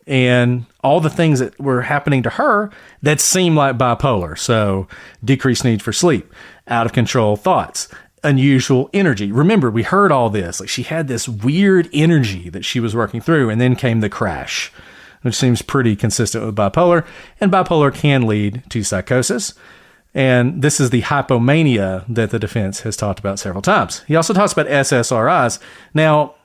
and all the things that were happening to her that seem like bipolar. So decreased need for sleep, out of control thoughts, unusual energy. Remember, we heard all this. Like, she had this weird energy that she was working through, and then came the crash, which seems pretty consistent with bipolar. And bipolar can lead to psychosis. And this is the hypomania that the defense has talked about several times. He also talks about SSRIs. Now,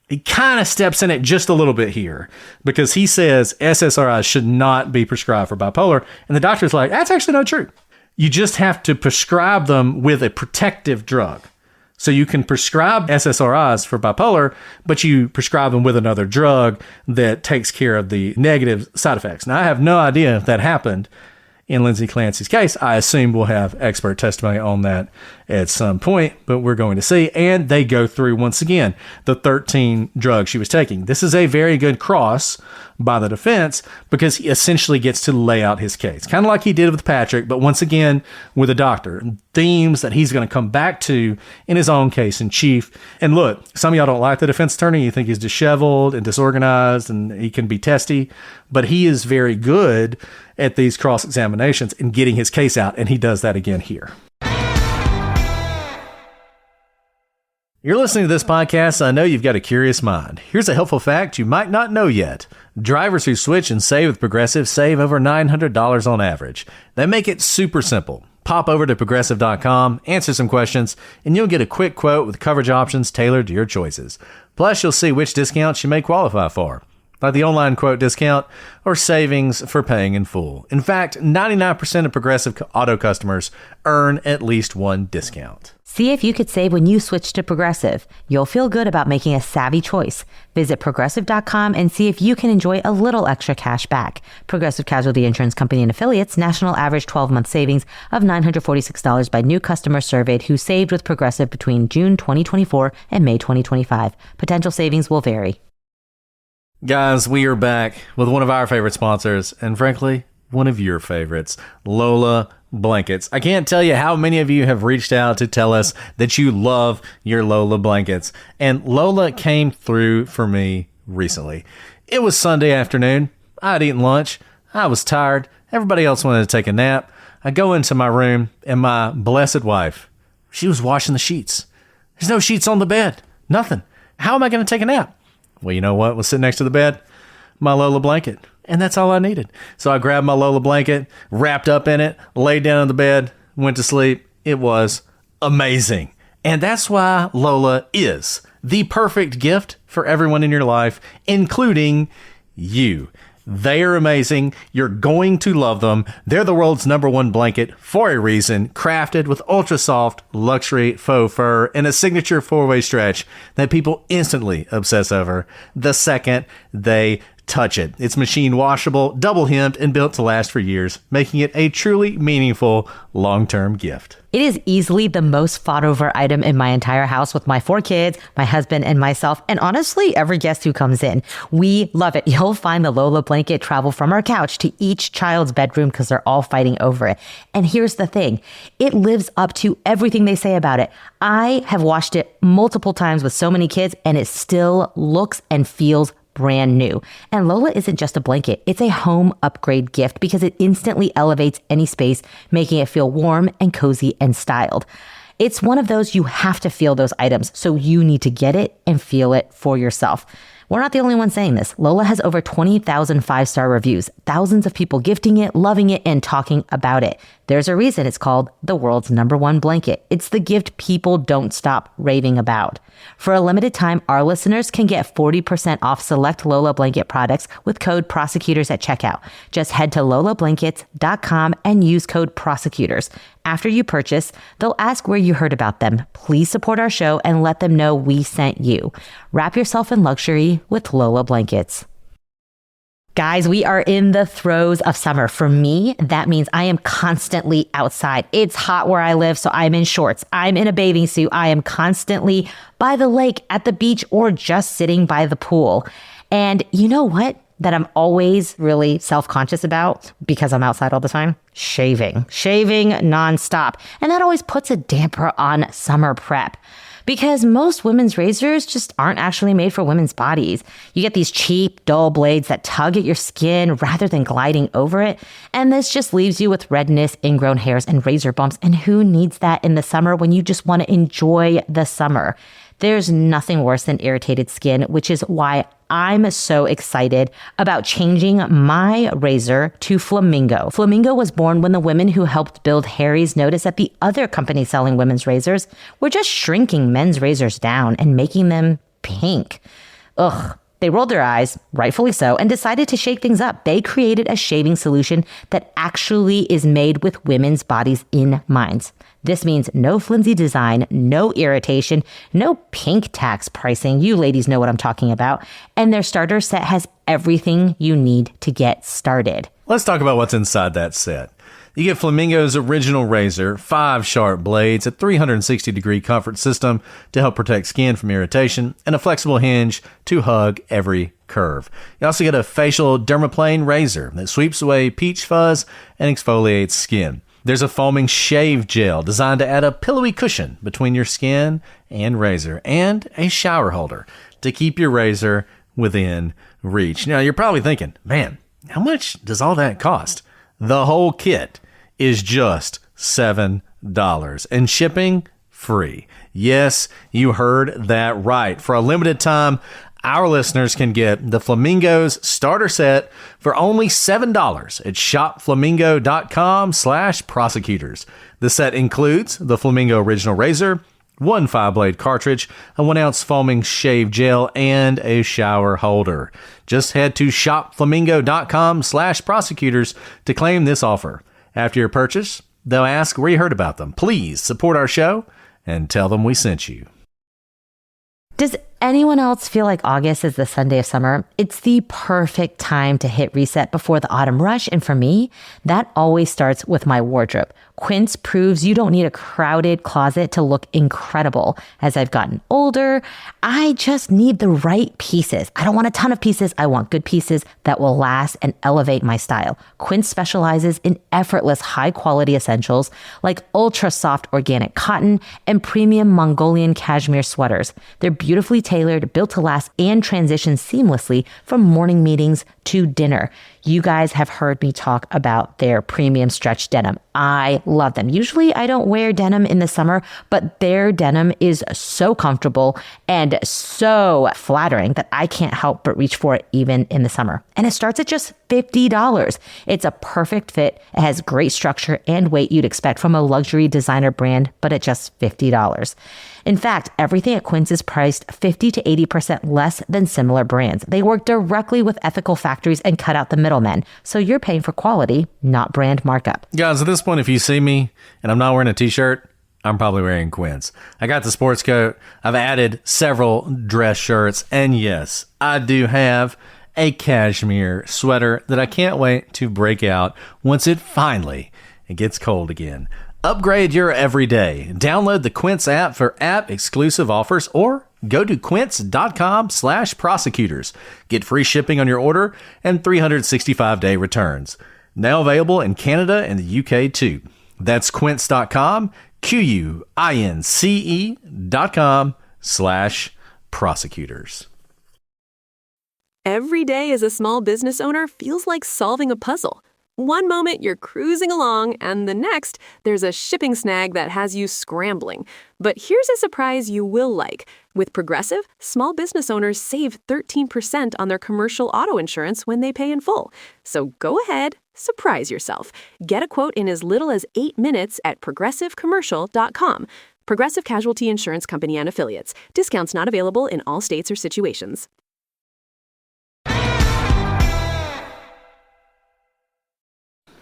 he kind of steps in it just a little bit here, because he says SSRIs should not be prescribed for bipolar. And the doctor's like, that's actually not true. You just have to prescribe them with a protective drug. So you can prescribe SSRIs for bipolar, but you prescribe them with another drug that takes care of the negative side effects. Now, I have no idea if that happened in Lindsay Clancy's case. I assume we'll have expert testimony on that at some point, but we're going to see. And they go through, once again, the 13 drugs she was taking. This is a very good cross by the defense, because he essentially gets to lay out his case, kind of like he did with Patrick, but once again with a doctor. Themes that he's going to come back to in his own case in chief. And look, some of y'all don't like the defense attorney. You think he's disheveled and disorganized and he can be testy, but he is very good at these cross examinations and getting his case out, and he does that again here. You're listening to this podcast, so I know you've got a curious mind. Here's a helpful fact you might not know yet. Drivers who switch and save with Progressive save over $900 on average. They make it super simple. Pop over to Progressive.com, answer some questions, and you'll get a quick quote with coverage options tailored to your choices. Plus, you'll see which discounts you may qualify for, like the online quote discount or savings for paying in full. In fact, 99% of Progressive Auto customers earn at least one discount. See if you could save when you switch to Progressive. You'll feel good about making a savvy choice. Visit Progressive.com and see if you can enjoy a little extra cash back. Progressive Casualty Insurance Company and Affiliates, national average 12-month savings of $946 by new customers surveyed who saved with Progressive between June 2024 and May 2025. Potential savings will vary. Guys, we are back with one of our favorite sponsors, and frankly, one of your favorites, Lola Blankets. I can't tell you how many of you have reached out to tell us that you love your Lola blankets, and Lola came through for me recently. It was Sunday afternoon. I had eaten lunch. I was tired. Everybody else wanted to take a nap. I go into my room, and my blessed wife, she was washing the sheets. There's no sheets on the bed. Nothing. How am I going to take a nap? Well, you know what was sitting next to the bed? My Lola blanket. And that's all I needed. So I grabbed my Lola blanket, wrapped up in it, laid down on the bed, went to sleep. It was amazing. And that's why Lola is the perfect gift for everyone in your life, including you. They are amazing. You're going to love them. They're the world's #1 blanket for a reason, crafted with ultra soft luxury faux fur and a signature 4-way stretch that people instantly obsess over the second they touch it. It's machine washable, double hemmed, and built to last for years, making it a truly meaningful long-term gift. It is easily the most fought over item in my entire house with my 4 kids, my husband, and myself, and honestly, every guest who comes in. We love it. You'll find the Lola blanket travel from our couch to each child's bedroom because they're all fighting over it. And here's the thing. It lives up to everything they say about it. I have washed it multiple times with so many kids, and it still looks and feels brand new. And Lola isn't just a blanket. It's a home upgrade gift because it instantly elevates any space, making it feel warm and cozy and styled. It's one of those you have to feel those items, so you need to get it and feel it for yourself. We're not the only ones saying this. Lola has over 20,000 5-star reviews, thousands of people gifting it, loving it, and talking about it. There's a reason it's called the world's #1 blanket. It's the gift people don't stop raving about. For a limited time, our listeners can get 40% off select Lola blanket products with code prosecutors at checkout. Just head to lolablankets.com and use code prosecutors. After you purchase, they'll ask where you heard about them. Please support our show and let them know we sent you. Wrap yourself in luxury with Lola blankets. Guys, we are in the throes of summer. For me, that means I am constantly outside. It's hot where I live, so I'm in shorts. I'm in a bathing suit. I am constantly by the lake, at the beach, or just sitting by the pool. And you know what? That I'm always really self-conscious about because I'm outside all the time? Shaving nonstop. And that always puts a damper on summer prep. Because most women's razors just aren't actually made for women's bodies. You get these cheap, dull blades that tug at your skin rather than gliding over it. And this just leaves you with redness, ingrown hairs, and razor bumps. And who needs that in the summer when you just want to enjoy the summer? There's nothing worse than irritated skin, which is why I'm so excited about changing my razor to Flamingo. Flamingo was born when the women who helped build Harry's noticed that the other company selling women's razors were just shrinking men's razors down and making them pink. Ugh. They rolled their eyes, rightfully so, and decided to shake things up. They created a shaving solution that actually is made with women's bodies in mind. This means no flimsy design, no irritation, no pink tax pricing. You ladies know what I'm talking about. And their starter set has everything you need to get started. Let's talk about what's inside that set. You get Flamingo's original razor, 5 sharp blades, a 360-degree comfort system to help protect skin from irritation, and a flexible hinge to hug every curve. You also get a facial dermaplane razor that sweeps away peach fuzz and exfoliates skin. There's a foaming shave gel designed to add a pillowy cushion between your skin and razor, and a shower holder to keep your razor within reach. Now, you're probably thinking, man, how much does all that cost? The whole kit is just $7 and shipping free. Yes, you heard that right. For a limited time, our listeners can get the Flamingo's starter set for only $7 at shopflamingo.com/prosecutors. The set includes the Flamingo Original Razor, 1 5-blade cartridge, a 1-ounce foaming shave gel, and a shower holder. Just head to shopflamingo.com/prosecutors to claim this offer. After your purchase, they'll ask where you heard about them. Please support our show and tell them we sent you. Does anyone else feel like August is the Sunday of summer? It's the perfect time to hit reset before the autumn rush. And for me, that always starts with my wardrobe. Quince proves you don't need a crowded closet to look incredible. As I've gotten older, I just need the right pieces. I don't want a ton of pieces. I want good pieces that will last and elevate my style. Quince specializes in effortless, high-quality essentials like ultra-soft organic cotton and premium Mongolian cashmere sweaters. They're beautifully tailored, built to last, and transition seamlessly from morning meetings to dinner. You guys have heard me talk about their premium stretch denim. I love them. Usually I don't wear denim in the summer, but their denim is so comfortable and so flattering that I can't help but reach for it even in the summer. And it starts at just $50. It's a perfect fit. It has great structure and weight you'd expect from a luxury designer brand, but at just $50. In fact, everything at Quince is priced 50 to 80% less than similar brands. They work directly with ethical factories and cut out the middlemen. So you're paying for quality, not brand markup. Guys, at this point, if you see me and I'm not wearing a t-shirt, I'm probably wearing Quince. I got the sports coat. I've added several dress shirts. And yes, I do have a cashmere sweater that I can't wait to break out once it finally gets cold again. Upgrade your everyday. Download the Quince app for app-exclusive offers or go to quince.com/prosecutors. Get free shipping on your order and 365-day returns. Now available in Canada and the UK too. That's quince.com, QUINCE.com/prosecutors. Every day as a small business owner feels like solving a puzzle. One moment you're cruising along, and the next, there's a shipping snag that has you scrambling. But here's a surprise you will like. With Progressive, small business owners save 13% on their commercial auto insurance when they pay in full. So go ahead, surprise yourself. Get a quote in as little as 8 minutes at progressivecommercial.com. Progressive Casualty Insurance Company and Affiliates. Discounts not available in all states or situations.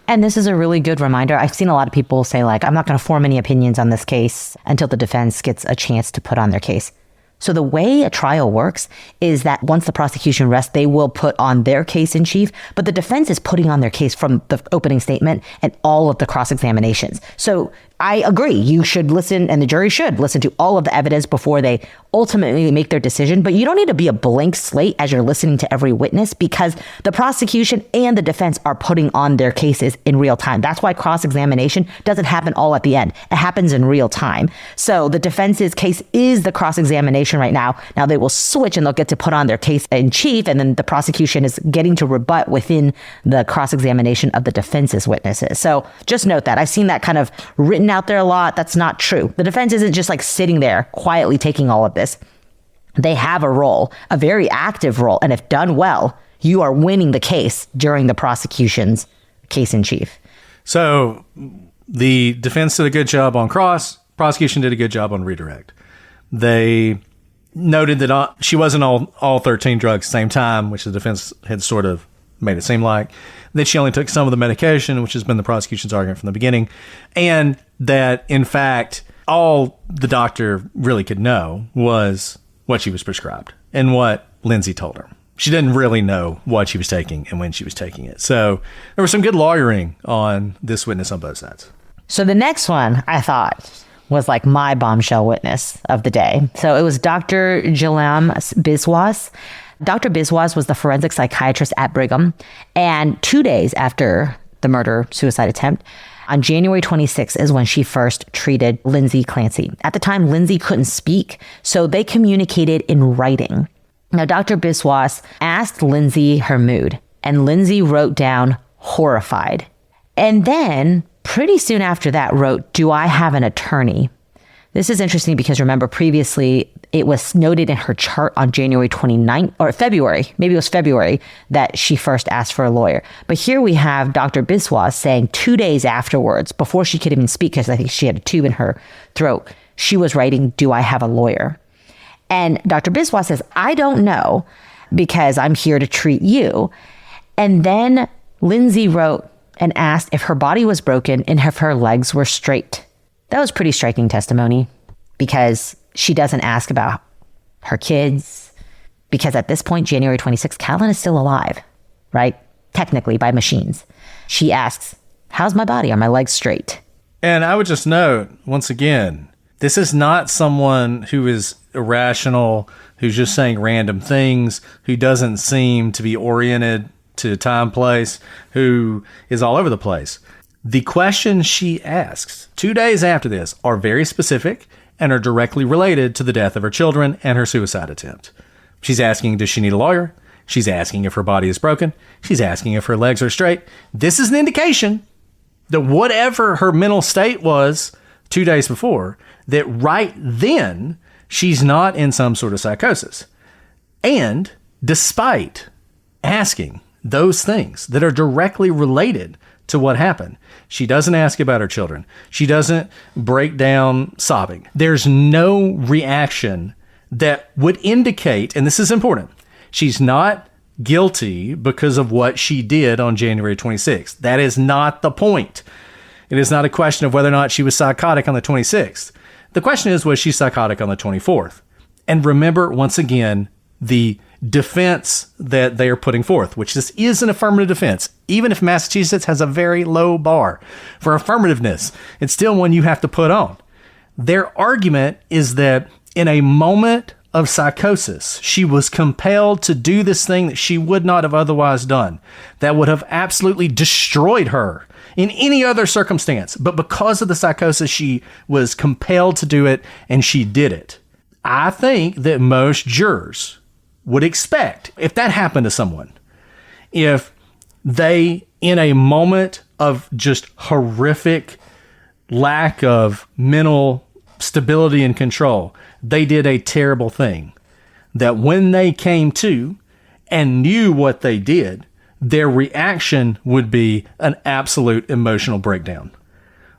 And this is a really good reminder. I've seen a lot of people say, like, I'm not going to form any opinions on this case until the defense gets a chance to put on their case. So the way a trial works is that once the prosecution rests, they will put on their case in chief, but the defense is putting on their case from the opening statement and all of the cross-examinations. So I agree, you should listen, and the jury should listen to all of the evidence before they ultimately make their decision, but you don't need to be a blank slate as you're listening to every witness, because the prosecution and the defense are putting on their cases in real time. That's why cross-examination doesn't happen all at the end. It happens in real time. So the defense's case is the cross-examination right now. Now they will switch and they'll get to put on their case in chief, and then the prosecution is getting to rebut within the cross-examination of the defense's witnesses. So just note that. I've seen that kind of written out there a lot. That's not true. The defense isn't just like sitting there quietly taking all of this. They have a role, a very active role, and if done well, you are winning the case during the prosecution's case in chief. So the defense did a good job on cross, prosecution did a good job on redirect. They noted that she wasn't all 13 drugs at the same time, which the defense had sort of made it seem like, that she only took some of the medication, which has been the prosecution's argument from the beginning, and that, in fact, all the doctor really could know was what she was prescribed and what Lindsay told her. She didn't really know what she was taking and when she was taking it. So there was some good lawyering on this witness on both sides. So the next one, I thought, was like my bombshell witness of the day. So it was Dr. Ghulam Biswas. Dr. Biswas was the forensic psychiatrist at Brigham. And 2 days after the murder-suicide attempt, on January 26th is when she first treated Lindsay Clancy. At the time, Lindsay couldn't speak, so they communicated in writing. Now, Dr. Biswas asked Lindsay her mood, and Lindsay wrote down horrified. And then, pretty soon after that, wrote, "Do I have an attorney?" This is interesting because remember previously it was noted in her chart on January 29th or February, maybe it was February, that she first asked for a lawyer. But here we have Dr. Biswas saying 2 days afterwards, before she could even speak, because I think she had a tube in her throat, she was writing, "Do I have a lawyer?" And Dr. Biswas says, "I don't know because I'm here to treat you." And then Lindsay wrote and asked if her body was broken and if her legs were straight. That was pretty striking testimony because she doesn't ask about her kids, because at this point, January 26th, Calvin is still alive, right? Technically by machines. She asks, "How's my body? Are my legs straight?" And I would just note, once again, this is not someone who is irrational, who's just saying random things, who doesn't seem to be oriented to time, place, who is all over the place. The questions she asks 2 days after this are very specific and are directly related to the death of her children and her suicide attempt. She's asking, does she need a lawyer? She's asking if her body is broken. She's asking if her legs are straight. This is an indication that whatever her mental state was 2 days before, that right then she's not in some sort of psychosis. And despite asking those things that are directly related to what happened, she doesn't ask about her children. She doesn't break down sobbing. There's no reaction that would indicate, and this is important, she's not guilty because of what she did on January 26th. That is not the point. It is not a question of whether or not she was psychotic on the 26th. The question is, was she psychotic on the 24th? And remember, once again, the defense that they are putting forth, which this is an affirmative defense. Even if Massachusetts has a very low bar for affirmativeness, it's still one you have to put on. Their argument is that in a moment of psychosis, she was compelled to do this thing that she would not have otherwise done, that would have absolutely destroyed her in any other circumstance. But because of the psychosis, she was compelled to do it, and she did it. I think that most jurors would expect, if that happened to someone, if they, in a moment of just horrific lack of mental stability and control, they did a terrible thing, that when they came to and knew what they did, their reaction would be an absolute emotional breakdown,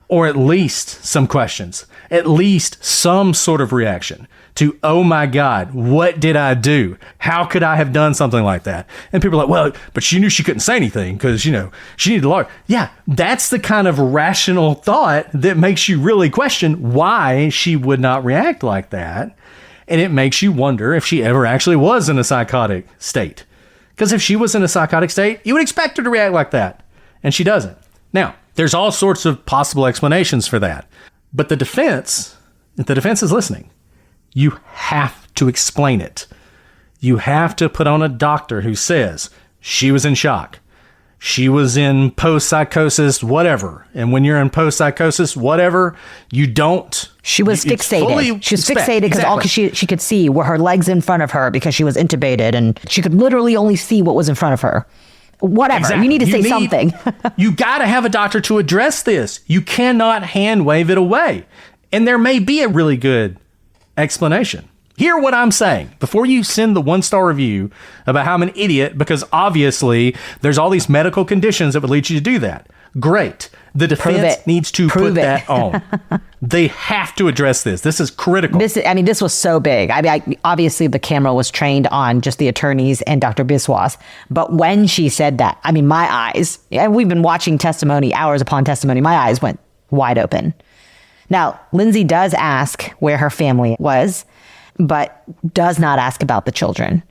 or at least some questions, at least some sort of reaction to, oh my God, what did I do? How could I have done something like that? And people are like, well, but she knew she couldn't say anything because, she needed a lawyer. Yeah, that's the kind of rational thought that makes you really question why she would not react like that. And it makes you wonder if she ever actually was in a psychotic state. Because if she was in a psychotic state, you would expect her to react like that. And she doesn't. Now, there's all sorts of possible explanations for that. But the defense is listening. You have to explain it. You have to put on a doctor who says she was in shock. She was in post-psychosis, whatever. And when you're in post-psychosis, whatever, you don't... She was fixated. She was fixated because all she could see were her legs in front of her because she was intubated, and she could literally only see what was in front of her. Whatever. Exactly. You need to say something. You got to have a doctor to address this. You cannot hand wave it away. And there may be a really good explanation. Hear what I'm saying before you send the 1-star review about how I'm an idiot, because obviously there's all these medical conditions that would lead you to do that. Great. The defense needs to put that on. They have to address this. This is critical. This was so big. Obviously the camera was trained on just the attorneys and Dr. Biswas. But when she said that, my eyes, and we've been watching testimony, hours upon testimony, my eyes went wide open. Now, Lindsay does ask where her family was, but does not ask about the children.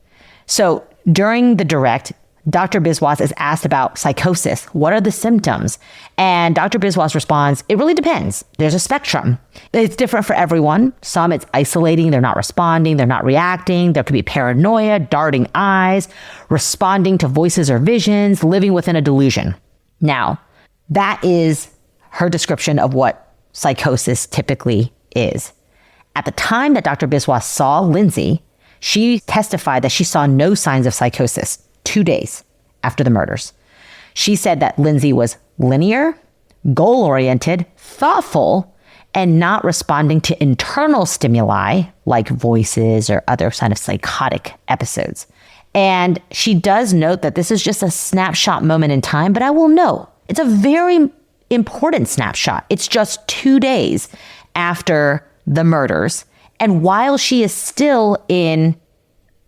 So during the direct, Dr. Biswas is asked about psychosis. What are the symptoms? And Dr. Biswas responds, it really depends. There's a spectrum. It's different for everyone. Some it's isolating. They're not responding. They're not reacting. There could be paranoia, darting eyes, responding to voices or visions, living within a delusion. Now, that is her description of what psychosis typically is. At the time that Dr. Biswas saw Lindsay, she testified that she saw no signs of psychosis 2 days after the murders. She said that Lindsay was linear, goal-oriented, thoughtful, and not responding to internal stimuli like voices or other kind of psychotic episodes. And she does note that this is just a snapshot moment in time, but I will note it's a very important snapshot. It's just 2 days after the murders. And while she is still in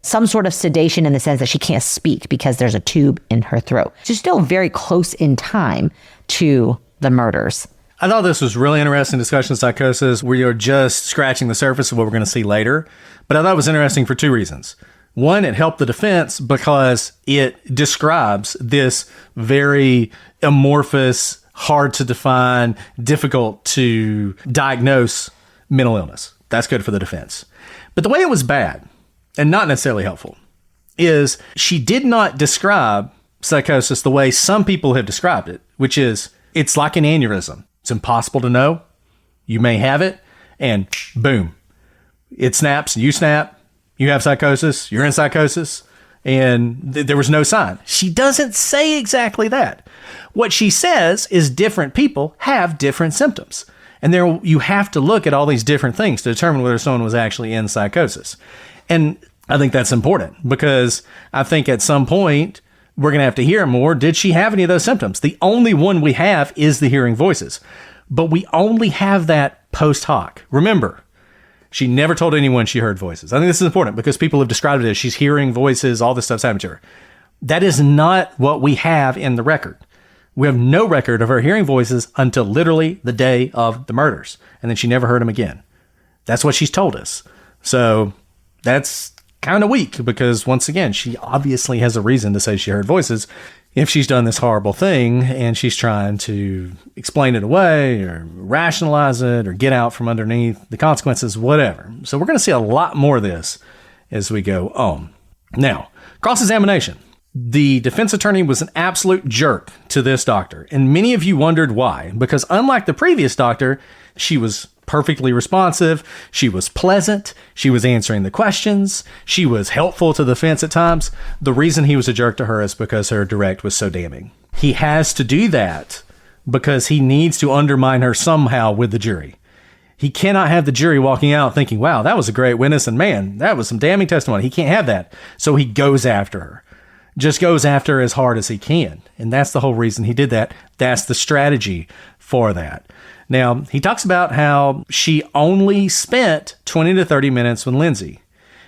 some sort of sedation in the sense that she can't speak because there's a tube in her throat, she's still very close in time to the murders. I thought this was really interesting discussion of psychosis, where you're just scratching the surface of what we're going to see later. But I thought it was interesting for 2 reasons. One, it helped the defense because it describes this very amorphous, hard to define, difficult to diagnose mental illness. That's good for the defense. But the way it was bad, and not necessarily helpful, is she did not describe psychosis the way some people have described it, which is it's like an aneurysm. It's impossible to know. You may have it, and boom, it snaps, you snap, you have psychosis, you're in psychosis, and there was no sign. She doesn't say exactly that. What she says is different people have different symptoms. And there you have to look at all these different things to determine whether someone was actually in psychosis. And I think that's important because I think at some point we're going to have to hear more. Did she have any of those symptoms? The only one we have is the hearing voices. But we only have that post hoc. Remember, She never told anyone she heard voices. I think this is important because people have described it as she's hearing voices, all this stuff's happening to her. That is not what we have in the record. We have no record of her hearing voices until literally the day of the murders. And then she never heard them again. That's what she's told us. So that's kind of weak because, once again, she obviously has a reason to say she heard voices if she's done this horrible thing and she's trying to explain it away or rationalize it or get out from underneath the consequences, whatever. So we're going to see a lot more of this as we go on. Now, cross-examination. The defense attorney was an absolute jerk to this doctor, and many of you wondered why, because unlike the previous doctor, she was perfectly responsive, she was pleasant, she was answering the questions, she was helpful to the defense at times. The reason he was a jerk to her is because her direct was so damning. He has to do that because he needs to undermine her somehow with the jury. He cannot have the jury walking out thinking, wow, that was a great witness, and man, that was some damning testimony. He can't have that. So he goes after her. Just goes after her as hard as he can. And that's the whole reason he did that. That's the strategy for that. Now, he talks about how she only spent 20 to 30 minutes with Lindsay.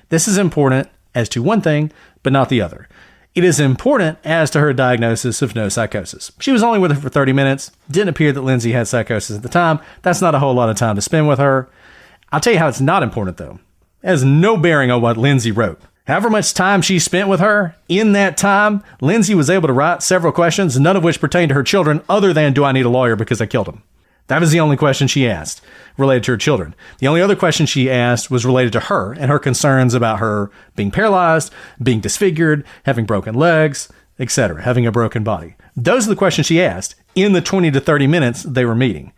This is important as to one thing, but not the other. It is important as to her diagnosis of no psychosis. She was only with her for 30 minutes. Didn't appear that Lindsay had psychosis at the time. That's not a whole lot of time to spend with her. I'll tell you how it's not important, though. It has no bearing on what Lindsay wrote. However much time she spent with her, in that time, Lindsay was able to write several questions, none of which pertain to her children, other than, do I need a lawyer because I killed him? That was the only question she asked related to her children. The only other question she asked was related to her and her concerns about her being paralyzed, being disfigured, having broken legs, etc., having a broken body. Those are the questions she asked in the 20 to 30 minutes they were meeting.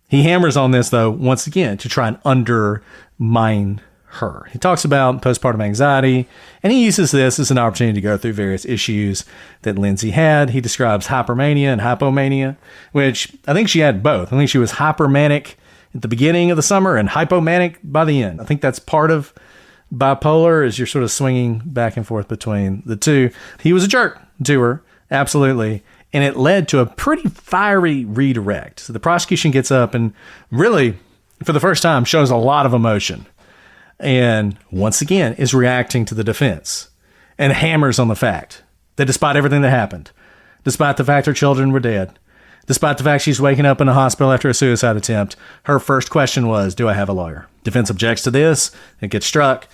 He hammers on this, though, once again, to try and undermine her. He talks about postpartum anxiety, and he uses this as an opportunity to go through various issues that Lindsay had. He describes hypermania and hypomania, which I think she had both. I think she was hypermanic at the beginning of the summer and hypomanic by the end. I think that's part of bipolar, is you're sort of swinging back and forth between the two. He was a jerk to her, absolutely, and it led to a pretty fiery redirect. So the prosecution gets up and really, for the first time, shows a lot of emotion. And once again, is reacting to the defense and hammers on the fact that despite everything that happened, despite the fact her children were dead, despite the fact she's waking up in a hospital after a suicide attempt, her first question was, do I have a lawyer? Defense objects to this. It gets struck.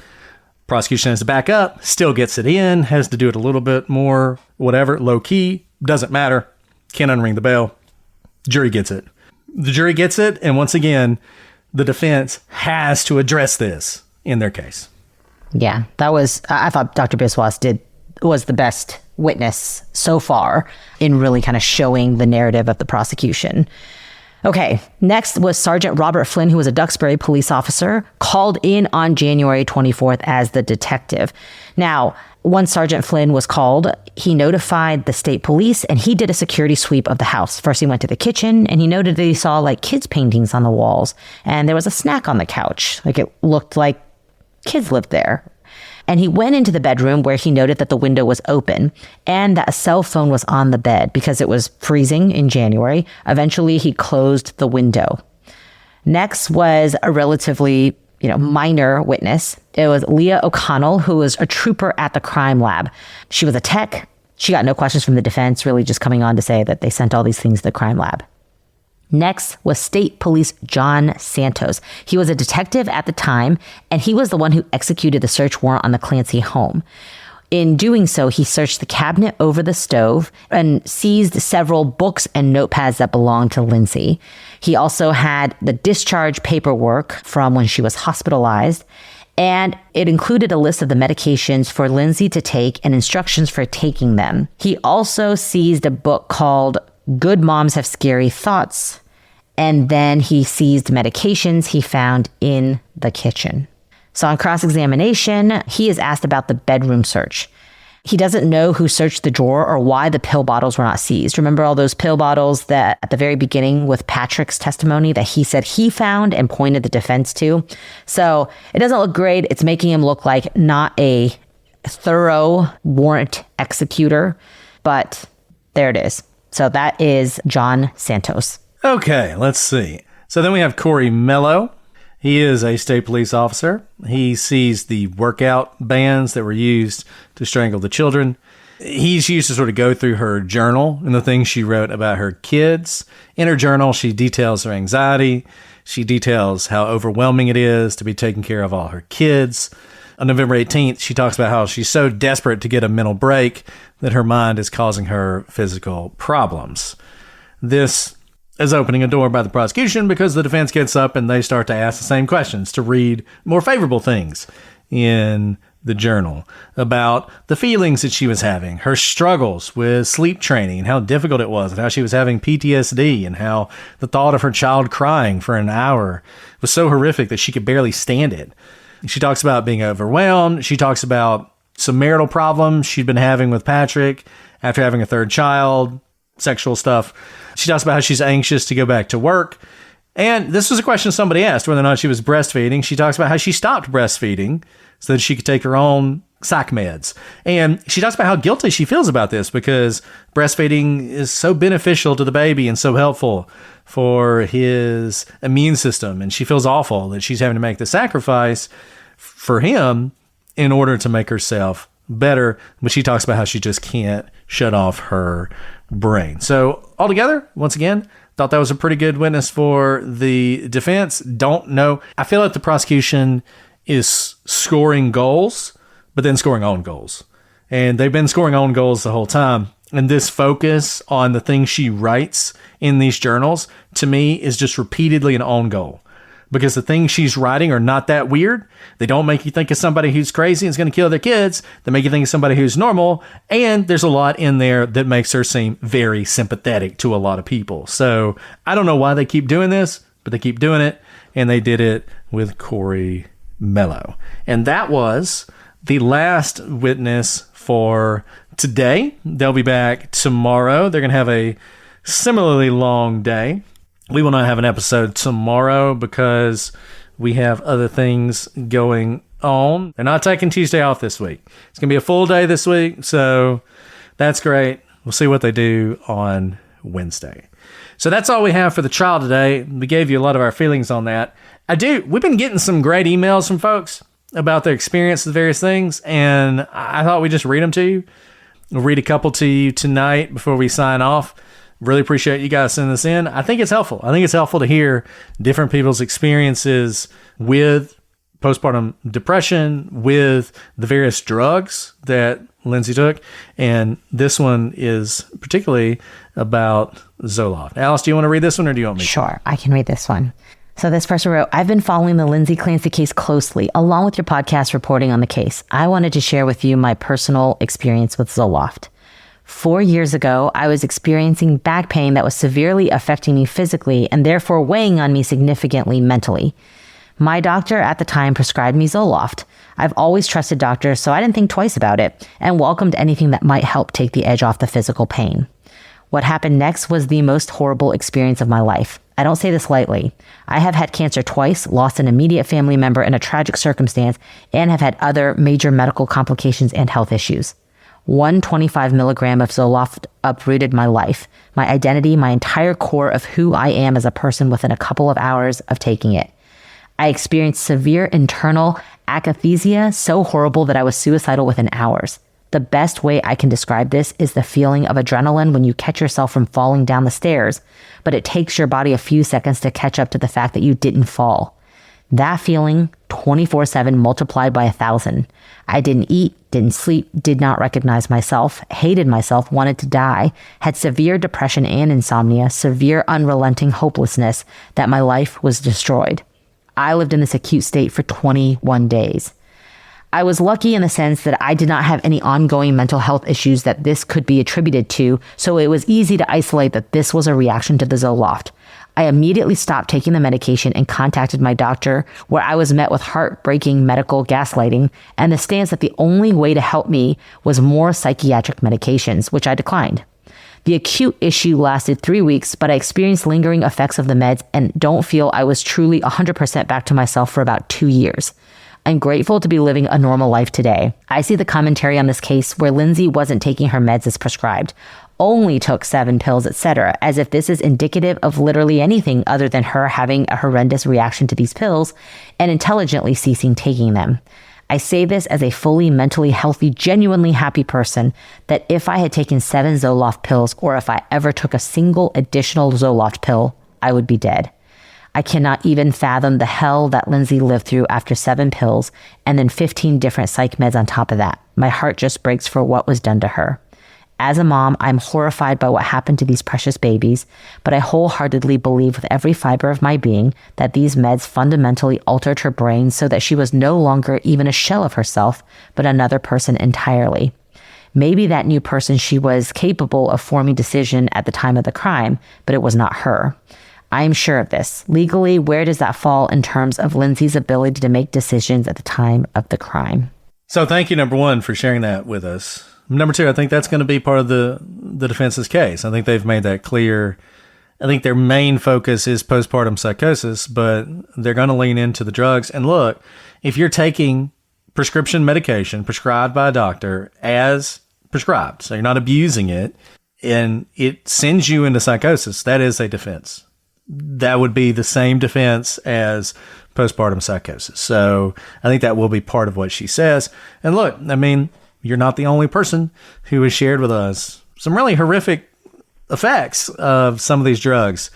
Prosecution has to back up, still gets it in, has to do it a little bit more, whatever, low key, doesn't matter. Can't unring the bell. Jury gets it. The jury gets it. And once again, the defense has to address this in their case. Yeah, I thought Dr. Biswas was the best witness so far in really kind of showing the narrative of the prosecution. Okay, next was Sergeant Robert Flynn, who was a Duxbury police officer, called in on January 24th as the detective. Now, once Sergeant Flynn was called, he notified the state police and he did a security sweep of the house. First, he went to the kitchen and he noted that he saw like kids' paintings on the walls and there was a snack on the couch. Like it looked like kids lived there. And he went into the bedroom where he noted that the window was open and that a cell phone was on the bed because it was freezing in January. Eventually, he closed the window. Next was a relatively, minor witness. It was Leah O'Connell, who was a trooper at the crime lab. She was a tech. She got no questions from the defense, really just coming on to say that they sent all these things to the crime lab. Next was State Police John Santos. He was a detective at the time, and he was the one who executed the search warrant on the Clancy home. In doing so, he searched the cabinet over the stove and seized several books and notepads that belonged to Lindsay. He also had the discharge paperwork from when she was hospitalized, and it included a list of the medications for Lindsay to take and instructions for taking them. He also seized a book called Good Moms Have Scary Thoughts, and then he seized medications he found in the kitchen. So on cross-examination, he is asked about the bedroom search. He doesn't know who searched the drawer or why the pill bottles were not seized. Remember all those pill bottles that at the very beginning with Patrick's testimony that he said he found and pointed the defense to? So it doesn't look great. It's making him look like not a thorough warrant executor, but there it is. So that is John Santos. Okay, let's see. So then we have Corey Mello. He is a state police officer. He sees the workout bands that were used to strangle the children. He's used to sort of go through her journal and the things she wrote about her kids. In her journal, she details her anxiety. She details how overwhelming it is to be taking care of all her kids. On November 18th, she talks about how she's so desperate to get a mental break that her mind is causing her physical problems. This is opening a door by the prosecution because the defense gets up and they start to ask the same questions to read more favorable things in the journal about the feelings that she was having, her struggles with sleep training and how difficult it was, and how she was having PTSD, and how the thought of her child crying for an hour was so horrific that she could barely stand it. She talks about being overwhelmed. She talks about some marital problems she'd been having with Patrick after having a third child, sexual stuff. She talks about how she's anxious to go back to work. And this was a question somebody asked, whether or not she was breastfeeding. She talks about how she stopped breastfeeding so that she could take her own psych meds. And she talks about how guilty she feels about this because breastfeeding is so beneficial to the baby and so helpful for his immune system. And she feels awful that she's having to make the sacrifice for him in order to make herself better. But she talks about how she just can't shut off her brain. So altogether, once again, thought that was a pretty good witness for the defense. Don't know. I feel like the prosecution is scoring goals, but then scoring own goals. And they've been scoring own goals the whole time. And this focus on the things she writes in these journals, to me, is just repeatedly an own goal. Because the things she's writing are not that weird. They don't make you think of somebody who's crazy and is going to kill their kids. They make you think of somebody who's normal. And there's a lot in there that makes her seem very sympathetic to a lot of people. So I don't know why they keep doing this, but they keep doing it. And they did it with Corey Mello. And that was the last witness for today. They'll be back tomorrow. They're going to have a similarly long day. We will not have an episode tomorrow because we have other things going on. They're not taking Tuesday off this week. It's going to be a full day this week, so that's great. We'll see what they do on Wednesday. So that's all we have for the trial today. We gave you a lot of our feelings on that. We've been getting some great emails from folks about their experience with various things, and I thought we'd just read them to you. We'll read a couple to you tonight before we sign off. Really appreciate you guys sending this in. I think it's helpful. I think it's helpful to hear different people's experiences with postpartum depression, with the various drugs that Lindsay took. And this one is particularly about Zoloft. Alice, do you want to read this one or do you want me to? Sure, I can read this one. So this person wrote, I've been following the Lindsay Clancy case closely, along with your podcast reporting on the case. I wanted to share with you my personal experience with Zoloft. 4 years ago, I was experiencing back pain that was severely affecting me physically and therefore weighing on me significantly mentally. My doctor at the time prescribed me Zoloft. I've always trusted doctors, so I didn't think twice about it and welcomed anything that might help take the edge off the physical pain. What happened next was the most horrible experience of my life. I don't say this lightly. I have had cancer twice, lost an immediate family member in a tragic circumstance, and have had other major medical complications and health issues. 125 milligram of Zoloft uprooted my life, my identity, my entire core of who I am as a person within a couple of hours of taking it. I experienced severe internal akathisia, so horrible that I was suicidal within hours. The best way I can describe this is the feeling of adrenaline when you catch yourself from falling down the stairs, but it takes your body a few seconds to catch up to the fact that you didn't fall. That feeling, 24/7 multiplied by 1,000. I didn't eat, didn't sleep, did not recognize myself, hated myself, wanted to die, had severe depression and insomnia, severe unrelenting hopelessness that my life was destroyed. I lived in this acute state for 21 days. I was lucky in the sense that I did not have any ongoing mental health issues that this could be attributed to, so it was easy to isolate that this was a reaction to the Zoloft. I immediately stopped taking the medication and contacted my doctor, where I was met with heartbreaking medical gaslighting and the stance that the only way to help me was more psychiatric medications, which I declined. The acute issue lasted 3 weeks, but I experienced lingering effects of the meds and don't feel I was truly 100% back to myself for about 2 years. I'm grateful to be living a normal life today. I see the commentary on this case where Lindsay wasn't taking her meds as prescribed. only took 7 pills, etc., as if this is indicative of literally anything other than her having a horrendous reaction to these pills and intelligently ceasing taking them. I say this as a fully mentally healthy, genuinely happy person, that if I had taken 7 Zoloft pills, or if I ever took a single additional Zoloft pill, I would be dead. I cannot even fathom the hell that Lindsay lived through after 7 pills and then 15 different psych meds on top of that. My heart just breaks for what was done to her. As a mom, I'm horrified by what happened to these precious babies, but I wholeheartedly believe with every fiber of my being that these meds fundamentally altered her brain so that she was no longer even a shell of herself, but another person entirely. Maybe that new person she was capable of forming decision at the time of the crime, but it was not her. I am sure of this. Legally, where does that fall in terms of Lindsay's ability to make decisions at the time of the crime? So thank you, number one, for sharing that with us. Number two, I think that's going to be part of the defense's case. I think they've made that clear. I think their main focus is postpartum psychosis, but they're going to lean into the drugs. And look, if you're taking prescription medication prescribed by a doctor as prescribed, so you're not abusing it, and it sends you into psychosis, that is a defense. That would be the same defense as postpartum psychosis. So I think that will be part of what she says. And look, I mean, you're not the only person who has shared with us some really horrific effects of some of these drugs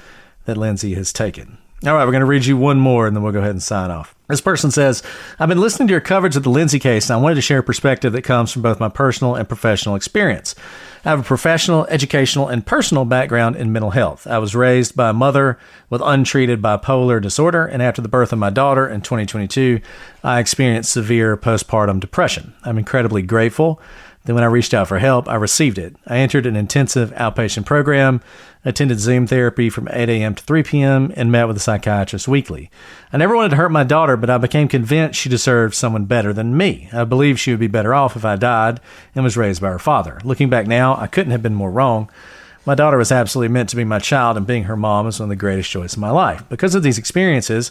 that Lindsay has taken. All right, we're going to read you one more, and then we'll go ahead and sign off. This person says, I've been listening to your coverage of the Lindsay case, and I wanted to share a perspective that comes from both my personal and professional experience. I have a professional, educational, and personal background in mental health. I was raised by a mother with untreated bipolar disorder, and after the birth of my daughter in 2022, I experienced severe postpartum depression. I'm incredibly grateful that when I reached out for help, I received it. I entered an intensive outpatient program, attended Zoom therapy from 8 a.m. to 3 p.m., and met with a psychiatrist weekly. I never wanted to hurt my daughter, but I became convinced she deserved someone better than me. I believed she would be better off if I died and was raised by her father. Looking back now, I couldn't have been more wrong. My daughter was absolutely meant to be my child, and being her mom was one of the greatest joys of my life. Because of these experiences,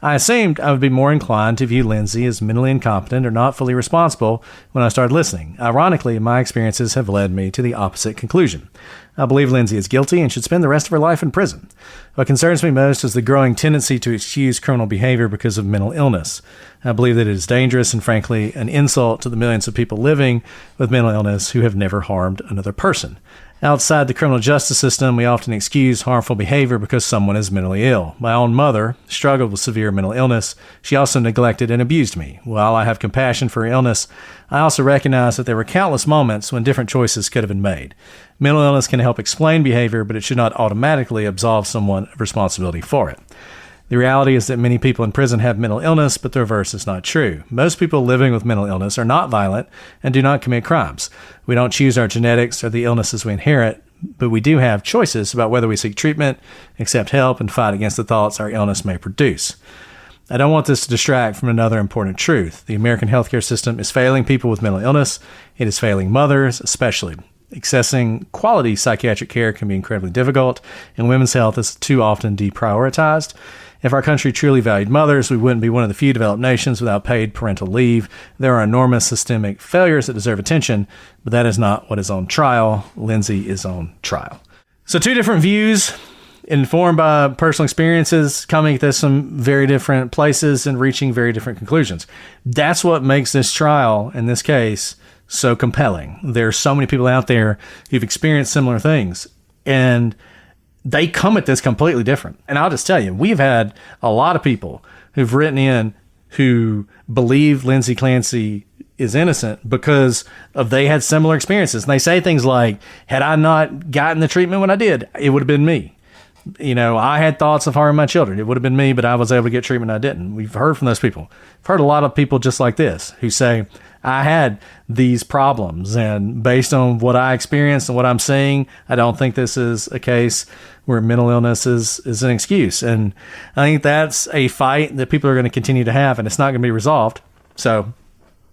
I assumed I would be more inclined to view Lindsay as mentally incompetent or not fully responsible when I started listening. Ironically, my experiences have led me to the opposite conclusion. I believe Lindsay is guilty and should spend the rest of her life in prison. What concerns me most is the growing tendency to excuse criminal behavior because of mental illness. I believe that it is dangerous and, frankly, an insult to the millions of people living with mental illness who have never harmed another person. Outside the criminal justice system, we often excuse harmful behavior because someone is mentally ill. My own mother struggled with severe mental illness. She also neglected and abused me. While I have compassion for her illness, I also recognize that there were countless moments when different choices could have been made. Mental illness can help explain behavior, but it should not automatically absolve someone of responsibility for it. The reality is that many people in prison have mental illness, but the reverse is not true. Most people living with mental illness are not violent and do not commit crimes. We don't choose our genetics or the illnesses we inherit, but we do have choices about whether we seek treatment, accept help, and fight against the thoughts our illness may produce. I don't want this to distract from another important truth. The American healthcare system is failing people with mental illness. It is failing mothers, especially. Accessing quality psychiatric care can be incredibly difficult, and women's health is too often deprioritized. If our country truly valued mothers, we wouldn't be one of the few developed nations without paid parental leave. There are enormous systemic failures that deserve attention, but that is not what is on trial. Lindsay is on trial. So 2 different views, informed by personal experiences, coming at this from very different places and reaching very different conclusions. That's what makes this trial, in this case, so compelling. There are so many people out there who've experienced similar things, and they come at this completely different. And I'll just tell you, we've had a lot of people who've written in who believe Lindsay Clancy is innocent because of they had similar experiences. And they say things like, had I not gotten the treatment when I did, it would have been me. You know, I had thoughts of harming my children. It would have been me, but I was able to get treatment. I didn't. We've heard from those people. I've heard a lot of people just like this who say, I had these problems, and based on what I experienced and what I'm seeing, I don't think this is a case where mental illness is an excuse. And I think that's a fight that people are going to continue to have, and it's not going to be resolved. So,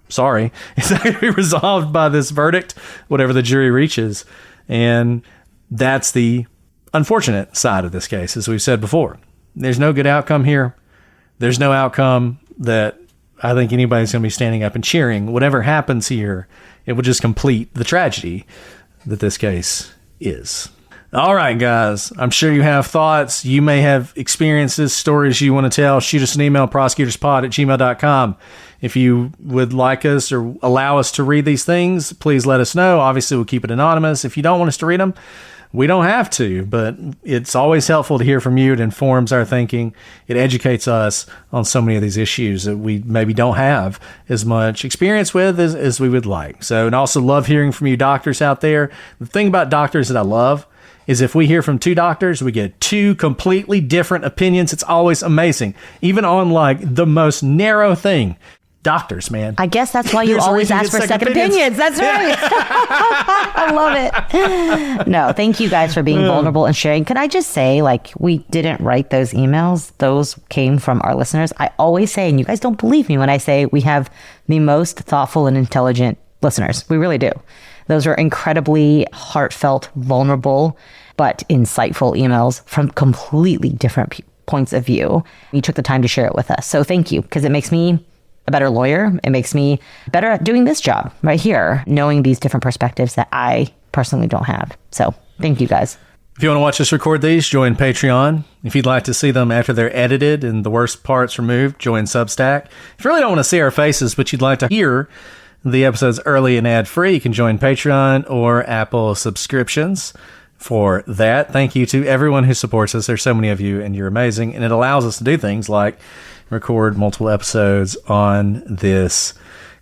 sorry, it's not going to be resolved by this verdict, whatever the jury reaches. And that's the unfortunate side of this case, as we've said before. There's no good outcome here. There's no outcome that I think anybody's going to be standing up and cheering. Whatever happens here, it will just complete the tragedy that this case is. All right, guys. I'm sure you have thoughts. You may have experiences, stories you want to tell. Shoot us an email, prosecutorspod@gmail.com. If you would like us or allow us to read these things, please let us know. Obviously, we'll keep it anonymous. If you don't want us to read them, we don't have to, but it's always helpful to hear from you. It informs our thinking. It educates us on so many of these issues that we maybe don't have as much experience with as we would like. So, and also love hearing from you doctors out there. The thing about doctors that I love is if we hear from two doctors, we get two completely different opinions. It's always amazing. Even on like the most narrow thing. Doctors, man. I guess that's why you There's a always reason you ask get for second second opinions. That's right. I love it. No, thank you guys for being vulnerable and sharing. Can I just say, like, we didn't write those emails. Those came from our listeners. I always say, and you guys don't believe me when I say we have the most thoughtful and intelligent listeners. We really do. Those are incredibly heartfelt, vulnerable, but insightful emails from completely different points of view. You took the time to share it with us. So thank you, because it makes me a better lawyer. It makes me better at doing this job right here, knowing these different perspectives that I personally don't have. So thank you, guys. If you want to watch us record these, join Patreon. If you'd like to see them after they're edited and the worst parts removed, join Substack. If you really don't want to see our faces, but you'd like to hear the episodes early and ad-free, you can join Patreon or Apple subscriptions for that. Thank you to everyone who supports us. There's so many of you, and you're amazing. And it allows us to do things like record multiple episodes on this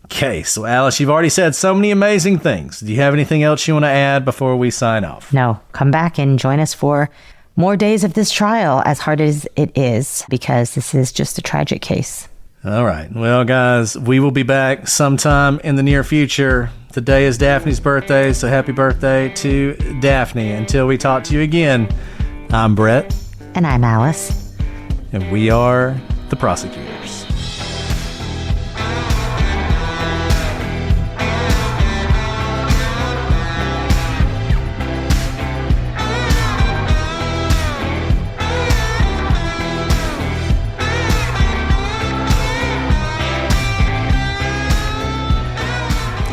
case. So, Alice, you've already said so many amazing things. Do you have anything else you want to add before we sign off? No, come back and join us for more days of this trial, as hard as it is, because this is just a tragic case. All right. Well, guys, we will be back sometime in the near future. Today is Daphne's birthday, so happy birthday to Daphne. Until we talk to you again, I'm Brett. And I'm Alice. And we are the Prosecutors.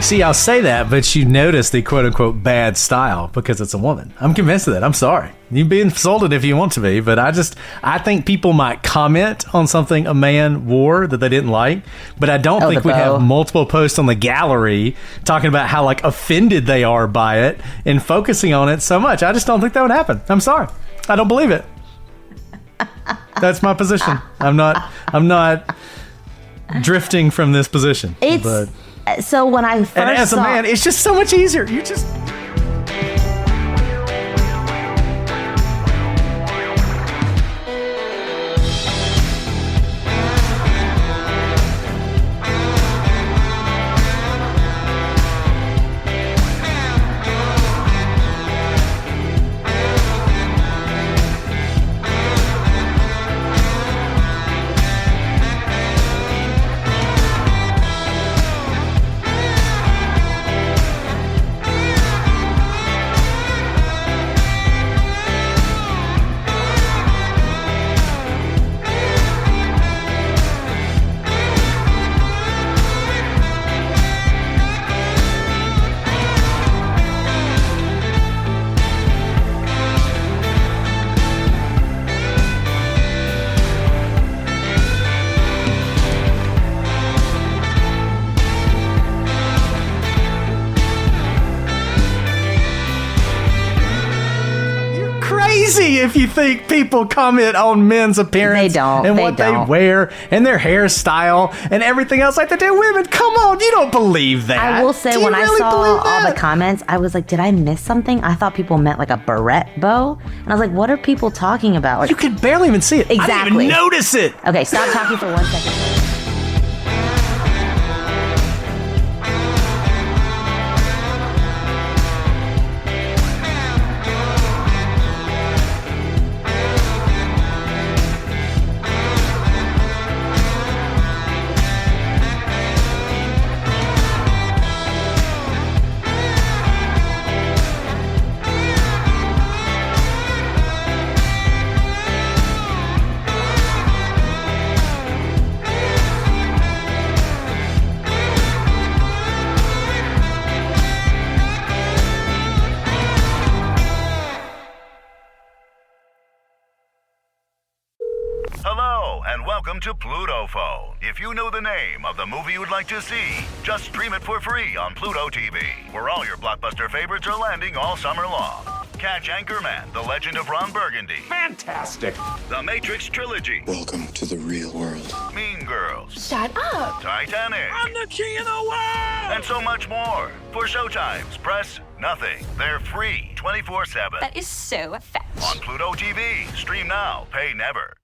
See, I'll say that, but you notice the quote-unquote bad style because it's a woman. I'm convinced of that. I'm sorry. You be insulted if you want to be, but I think people might comment on something a man wore that they didn't like, but I don't think we'd have multiple posts on the gallery talking about how like offended they are by it and focusing on it so much. I just don't think that would happen. I'm sorry. I don't believe it. That's my position. I'm not drifting from this position. So when I first and as a man, it's just so much easier. You just... If you think people comment on men's appearance and what they wear and their hairstyle and everything else like that, they're women. Come on, you don't believe that. I will say, when I saw all the comments, I was like, did I miss something? I thought people meant like a barrette bow. And I was like, what are people talking about? Like, you could barely even see it. Exactly. I didn't even notice it. Okay, stop talking for 1 second. and welcome to Pluto Phone. If you know the name of the movie you'd like to see, just stream it for free on Pluto TV, where all your blockbuster favorites are landing all summer long. Catch Anchorman, The Legend of Ron Burgundy. Fantastic. The Matrix Trilogy. Welcome to the real world. Mean Girls. Shut up. Titanic. I'm the king of the world. And so much more. For showtimes, press nothing. They're free 24/7. That is so fetch. On Pluto TV. Stream now, pay never.